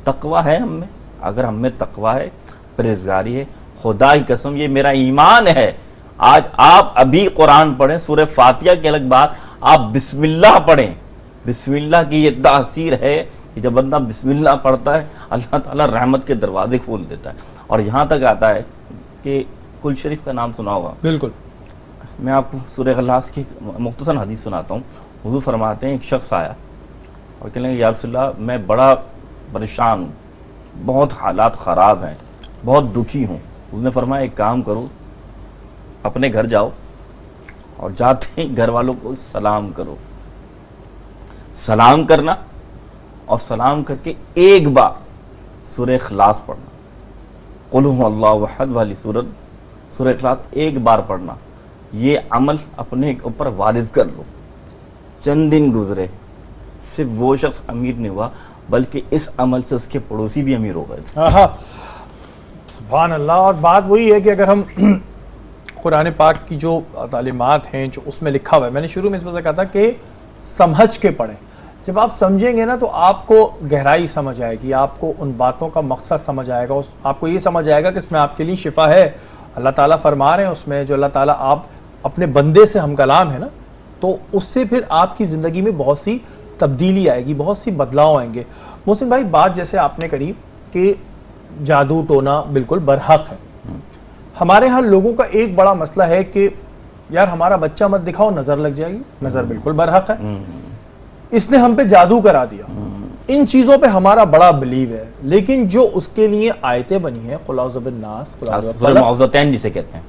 تقویٰ ہے ہم میں, اگر ہم میں تقویٰ ہے, پرہیزگاری ہے, خدا کی قسم یہ میرا ایمان ہے. آج آپ ابھی قرآن پڑھیں, سورہ فاتحہ کی الگ بات, آپ بسم اللہ پڑھیں. بسم اللہ کی یہ تاثیر ہے کہ جب بندہ بسم اللہ پڑھتا ہے اللہ تعالیٰ رحمت کے دروازے کھول دیتا ہے. اور یہاں تک آتا ہے کہ کل شریف کا نام سنا ہوگا. بالکل. میں آپ کو سورہ اخلاص کی مختصر حدیث سناتا ہوں. حضور فرماتے ہیں ایک شخص آیا اور کہنے لگا یا رسول اللہ میں بڑا پریشان ہوں, بہت حالات خراب ہیں, بہت دکھی ہوں. حضور نے فرمایا ایک کام کرو, اپنے گھر جاؤ اور جاتے ہی گھر والوں کو سلام کرو. سلام کرنا اور سلام کر کے ایک بار سورہ اخلاص پڑھنا, قل هو اللہ احد والی سورہ اخلاص ایک بار پڑھنا. یہ عمل اپنے اوپر وارد کر لو. چند دن گزرے, صرف وہ شخص امیر نہیں ہوا بلکہ اس عمل سے اس کے پڑوسی بھی امیر ہو گئے تھے. سبحان اللہ. اور بات وہی ہے کہ اگر ہم قرآن پاک کی جو تعلیمات ہیں جو اس میں لکھا ہوا ہے, میں نے شروع میں اس وجہ کہا تھا کہ سمجھ کے پڑھیں. جب آپ سمجھیں گے نا تو آپ کو گہرائی سمجھ آئے گی, آپ کو ان باتوں کا مقصد سمجھ آئے گا, آپ کو یہ سمجھ آئے گا کہ اس میں آپ کے لیے شفا ہے. اللہ تعالیٰ فرما رہے ہیں اس میں, جو اللہ تعالیٰ آپ اپنے بندے سے ہم کلام ہے نا, تو اس سے پھر آپ کی زندگی میں بہت سی تبدیلی آئے گی, بہت سی بدلاؤ آئیں گے. محسن بھائی بات جیسے آپ نے کری کہ جادو ٹونا بالکل برحق ہے. ہمارے ہاں لوگوں کا ایک بڑا مسئلہ ہے کہ یار ہمارا بچہ مت دکھاؤ, نظر لگ جائے گی. نظر بالکل برحق ہے, اس نے ہم پہ جادو کرا دیا. ان چیزوں پہ ہمارا بڑا بلیو ہے, لیکن جو اس کے لیے آیتیں بنی ہیں قل اعوذ بالناس, معوذتین جسے کہتے ہیں,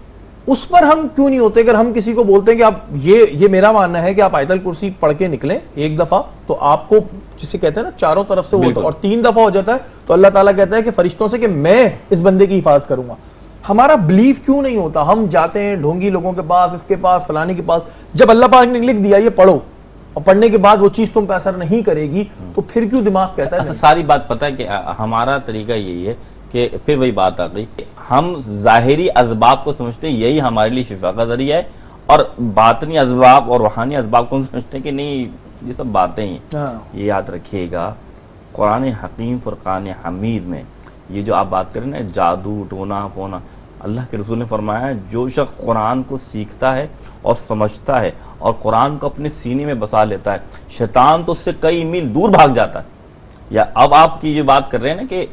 اس پر ہم کیوں نہیں ہوتے؟ اگر ہم کسی کو بولتے ہیں کہ آپ یہ میرا ماننا ہے کہ آپ آیت الکرسی پڑھ کے نکلیں ایک دفعہ تو آپ کو جسے کہتے ہیں نا چاروں طرف سے وہ, اور 3 دفعہ ہو جاتا ہے تو اللہ تعالیٰ کہتا ہے کہ فرشتوں سے کہ میں اس بندے کی حفاظت کروں گا. ہمارا بلیف کیوں نہیں ہوتا؟ ہم جاتے ہیں ڈھونگی لوگوں کے پاس, اس کے پاس, فلانے کے پاس. جب اللہ پاک نے لکھ دیا یہ پڑھو اور پڑھنے کے بعد وہ چیز تم پہ اثر نہیں کرے گی تو پھر کیوں دماغ کہتا ہے؟ ساری بات پتہ ہے کہ ہمارا طریقہ یہی ہے کہ پھر وہی بات آ گئی, ہم ظاہری اسباب کو سمجھتے ہیں یہی ہمارے لیے شفا کا ذریعہ ہے, اور باطنی اسباب اور روحانی اسباب کو سمجھتے ہیں کہ نہیں یہ سب باتیں ہیں. یہ یاد رکھیے گا قرآن حکیم فرقان حمید میں یہ جو آپ بات کریں نا جادو ٹونا پونا, اللہ کے رسول نے فرمایا جو شخص قرآن کو سیکھتا ہے اور سمجھتا ہے اور قرآن کو اپنے سینے میں بسا لیتا ہے, شیطان تو اس سے کئی میل دور بھاگ جاتا ہے. یا اب آپ کی جو بات کر رہے ہیں نا کہ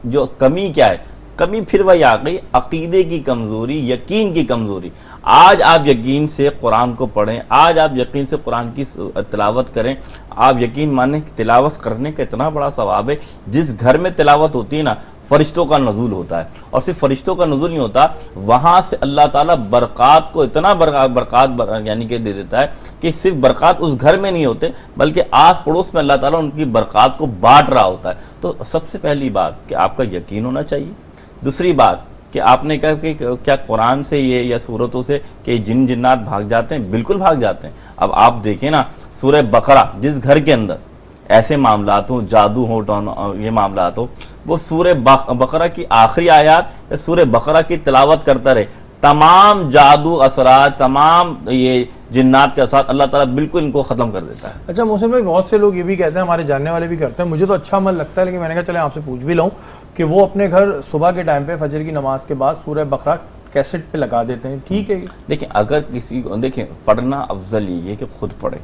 جو کمی کیا ہے, کمی پھر وہی آ گئی عقیدے کی کمزوری, یقین کی کمزوری. آج آپ یقین سے قرآن کو پڑھیں, آج آپ یقین سے قرآن کی تلاوت کریں. آپ یقین مانیں کہ تلاوت کرنے کا اتنا بڑا ثواب ہے. جس گھر میں تلاوت ہوتی ہے نا فرشتوں کا نزول ہوتا ہے, اور صرف فرشتوں کا نزول نہیں ہوتا, وہاں سے اللہ تعالیٰ برکات کو اتنا برکات یعنی کہ دے دیتا ہے کہ صرف برکات اس گھر میں نہیں ہوتے بلکہ آس پڑوس میں اللہ تعالیٰ ان کی برکات کو بانٹ رہا ہوتا ہے. تو سب سے پہلی بات کہ آپ کا یقین ہونا چاہیے. دوسری بات کہ آپ نے کہا کہ کیا قرآن سے یہ یا صورتوں سے کہ جن جنات بھاگ جاتے ہیں؟ بالکل بھاگ جاتے ہیں. اب آپ دیکھیں نا سورہ بقرہ, جس گھر کے اندر ایسے معاملات ہوں, جادو ہو, یہ معاملات ہو, وہ سورہ بقرہ کی آخری آیات یا سورہ بقرہ کی تلاوت کرتا رہے, تمام جادو اثرات, تمام یہ جنات کے اثرات اللہ تعالیٰ بالکل ان کو ختم کر دیتا ہے. اچھا محسن بھائی, بہت سے لوگ یہ بھی کہتے ہیں, ہمارے جاننے والے بھی کرتے ہیں, مجھے تو اچھا عمل لگتا ہے لیکن میں نے کہا چلیں آپ سے پوچھ بھی لوں کہ وہ اپنے گھر صبح کے ٹائم پہ فجر کی نماز کے بعد سورہ بقرہ کیسٹ پہ لگا دیتے ہیں. ٹھیک ہے, دیکھیں اگر کسی کو دیکھیں پڑھنا افضل یہ ہے کہ خود پڑھے,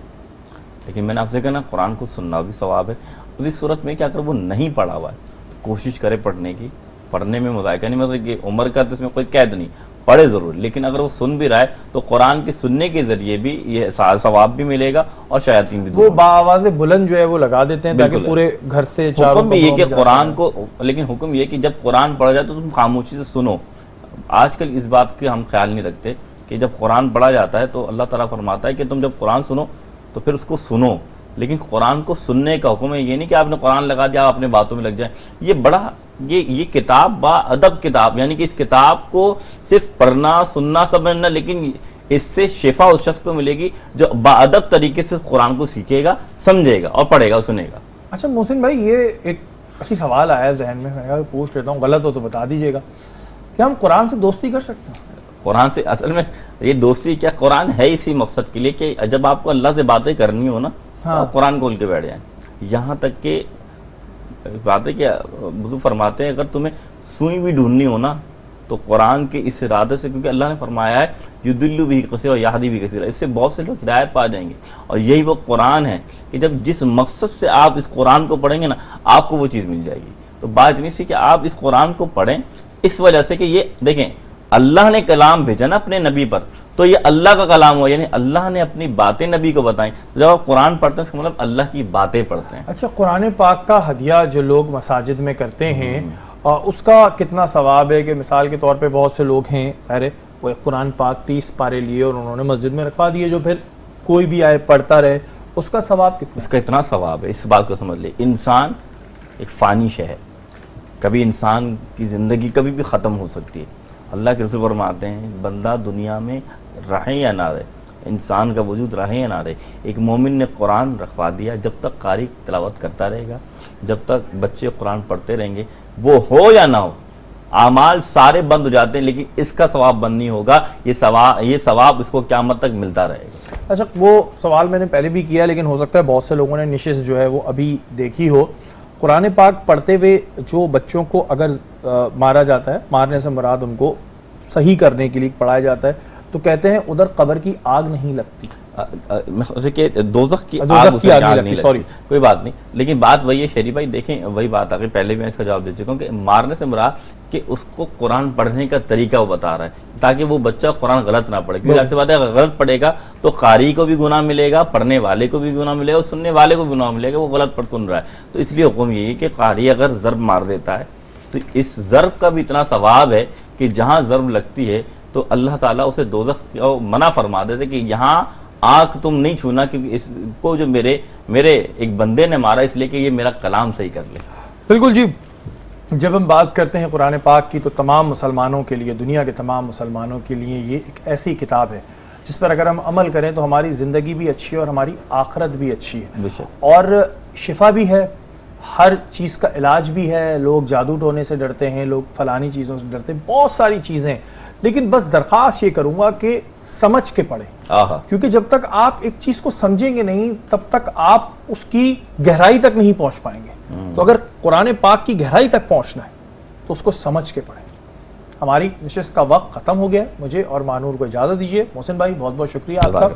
لیکن میں نے آپ سے کہا نا قرآن کو سننا بھی ثواب ہے. اب اس صورت میں کہ اگر وہ نہیں پڑھا ہوا ہے تو کوشش کرے پڑھنے کی. پڑھنے میں مذائقہ نہیں, مطلب کہ عمر کا تو اس میں کوئی قید نہیں, پڑھے ضرور, لیکن اگر وہ سن بھی رہا ہے تو قرآن کے سننے کے ذریعے بھی یہ ثواب بھی ملے گا اور شیاطین بھی. وہ باآواز بلند جو ہے وہ لگا دیتے ہیں تاکہ پورے گھر سے چاروں. حکم بھی یہ کہ قرآن کو, لیکن حکم یہ کہ جب قرآن پڑھا جائے تو تم خاموشی سے سنو. آج کل اس بات کے ہم خیال نہیں رکھتے کہ جب قرآن پڑھا جاتا ہے تو اللہ تعالیٰ فرماتا ہے کہ تم جب قرآن سنو تو پھر اس کو سنو, لیکن قرآن کو سننے کا حکم ہے. یہ نہیں کہ آپ نے قرآن لگا دیا آپ اپنے باتوں میں لگ جائیں. یہ بڑا یہ کتاب با ادب کتاب, یعنی کہ اس کتاب کو صرف پڑھنا سننا سمجھنا, لیکن اس سے شفا اس شخص کو ملے گی جو باادب طریقے سے قرآن کو سیکھے گا, سمجھے گا اور پڑھے گا, سنے گا. اچھا محسن بھائی, یہ ایک اچھی سوال آیا ہے ذہن میں نے کہا پوچھ لیتا ہوں, غلط ہو تو بتا دیجیے گا, کیا ہم قرآن سے دوستی کر سکتے ہیں؟ قرآن سے اصل میں یہ دوستی کیا, قرآن ہے اسی مقصد کے لیے کہ جب آپ کو اللہ سے باتیں کرنی ہو نا تو آپ قرآن کھول کے بیٹھ جائیں. یہاں تک کہ باتیں کیا حضور فرماتے ہیں اگر تمہیں سوئی بھی ڈھونڈنی ہو نا تو قرآن کے اس ارادے سے, کیونکہ اللہ نے فرمایا ہے یضل بھی کثیرا یہدی بھی کثیرا, اس سے بہت سے لوگ ہدایت پا جائیں گے. اور یہی وہ قرآن ہے کہ جب جس مقصد سے آپ اس قرآن کو پڑھیں گے نا آپ کو وہ چیز مل جائے گی. تو بات نہیں سی کہ آپ اس قرآن کو پڑھیں اس وجہ سے کہ یہ دیکھیں اللہ نے کلام بھیجا نا اپنے نبی پر, تو یہ اللہ کا کلام ہوا, یعنی اللہ نے اپنی باتیں نبی کو بتائیں. جب آپ قرآن پڑھتے ہیں اس کا مطلب اللہ کی باتیں پڑھتے ہیں. اچھا, قرآن پاک کا ہدیہ جو لوگ مساجد میں کرتے ہیں اس کا کتنا ثواب ہے؟ کہ مثال کے طور پہ بہت سے لوگ ہیں خیر وہ ایک قرآن پاک 30 پارے لیے اور انہوں نے مسجد میں رکھوا دیے, جو پھر کوئی بھی آئے پڑھتا رہے, اس کا ثواب کتنا؟ اس کا اتنا ثواب ہے, اس بات کو سمجھ لے. انسان ایک فانی شے ہے, کبھی انسان کی زندگی کبھی بھی ختم ہو سکتی ہے. اللہ کے رسول فرماتے ہیں بندہ دنیا میں رہے یا نہ رہے, انسان کا وجود رہے یا نہ رہے, ایک مومن نے قرآن رکھوا دیا, جب تک قاری تلاوت کرتا رہے گا, جب تک بچے قرآن پڑھتے رہیں گے, وہ ہو یا نہ ہو اعمال سارے بند ہو جاتے ہیں, لیکن اس کا ثواب بند نہیں ہوگا. یہ ثواب اس کو قیامت تک ملتا رہے گا. اچھا, وہ سوال میں نے پہلے بھی کیا لیکن ہو سکتا ہے بہت سے لوگوں نے نشست جو ہے وہ ابھی دیکھی ہو. قرآن پاک پڑھتے ہوئے جو بچوں کو اگر مارا جاتا ہے, مارنے سے مراد ان کو صحیح کرنے کے لیے پڑھایا جاتا ہے, تو کہتے ہیں ادھر قبر کی آگ نہیں لگتی, کہ دوزخ کی آگ اسے آگ نہیں لگتی, کوئی بات نہیں. لیکن بات وہی ہے شریف بھائی, دیکھیں وہی بات آ گئی, پہلے بھی میں اس کا جواب دے چکا ہوں کہ مارنے سے مراد کہ اس کو قرآن پڑھنے کا طریقہ وہ بتا رہا ہے تاکہ وہ بچہ قرآن غلط نہ پڑھے. کیونکہ ایسی بات ہے اگر غلط پڑھے گا تو قاری کو بھی گناہ ملے گا, پڑھنے والے کو بھی گناہ ملے گا, اور سننے والے کو بھی گناہ ملے گا, وہ غلط پر سن رہا ہے. تو اس لیے حکم یہی ہے کہ قاری اگر ضرب مار دیتا ہے تو اس ضرب کا بھی اتنا ثواب ہے کہ جہاں ضرب لگتی ہے تو اللہ تعالیٰ اسے دوزخ منع فرما دیتے کہ یہاں آنکھ تم نہیں چھونا, کیونکہ اس کو جو میرے ایک بندے نے مارا اس لیے کہ یہ میرا کلام صحیح کر لے. بالکل جی. جب ہم بات کرتے ہیں قرآن پاک کی تو تمام مسلمانوں کے لیے, دنیا کے تمام مسلمانوں کے لیے یہ ایک ایسی کتاب ہے جس پر اگر ہم عمل کریں تو ہماری زندگی بھی اچھی ہے اور ہماری آخرت بھی اچھی ہے, اور شفا بھی ہے, ہر چیز کا علاج بھی ہے. لوگ جادو ٹونے سے ڈرتے ہیں, لوگ فلانی چیزوں سے ڈرتے ہیں, بہت ساری چیزیں, لیکن بس درخواست یہ کروں گا کہ سمجھ کے پڑھیں, کیونکہ جب تک آپ ایک چیز کو سمجھیں گے نہیں تب تک آپ اس کی گہرائی تک نہیں پہنچ پائیں گے. تو اگر قرآن پاک کی گہرائی تک پہنچنا ہے تو اس کو سمجھ کے پڑھیں. ہماری نشست کا وقت ختم ہو گیا, مجھے اور مانور کو اجازت دیجیے. محسن بھائی بہت بہت شکریہ آپ کا.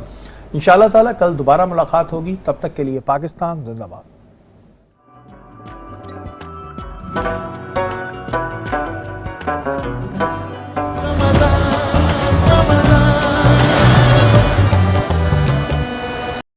انشاءاللہ تعالیٰ کل دوبارہ ملاقات ہوگی, تب تک کے لیے پاکستان زندہ باد.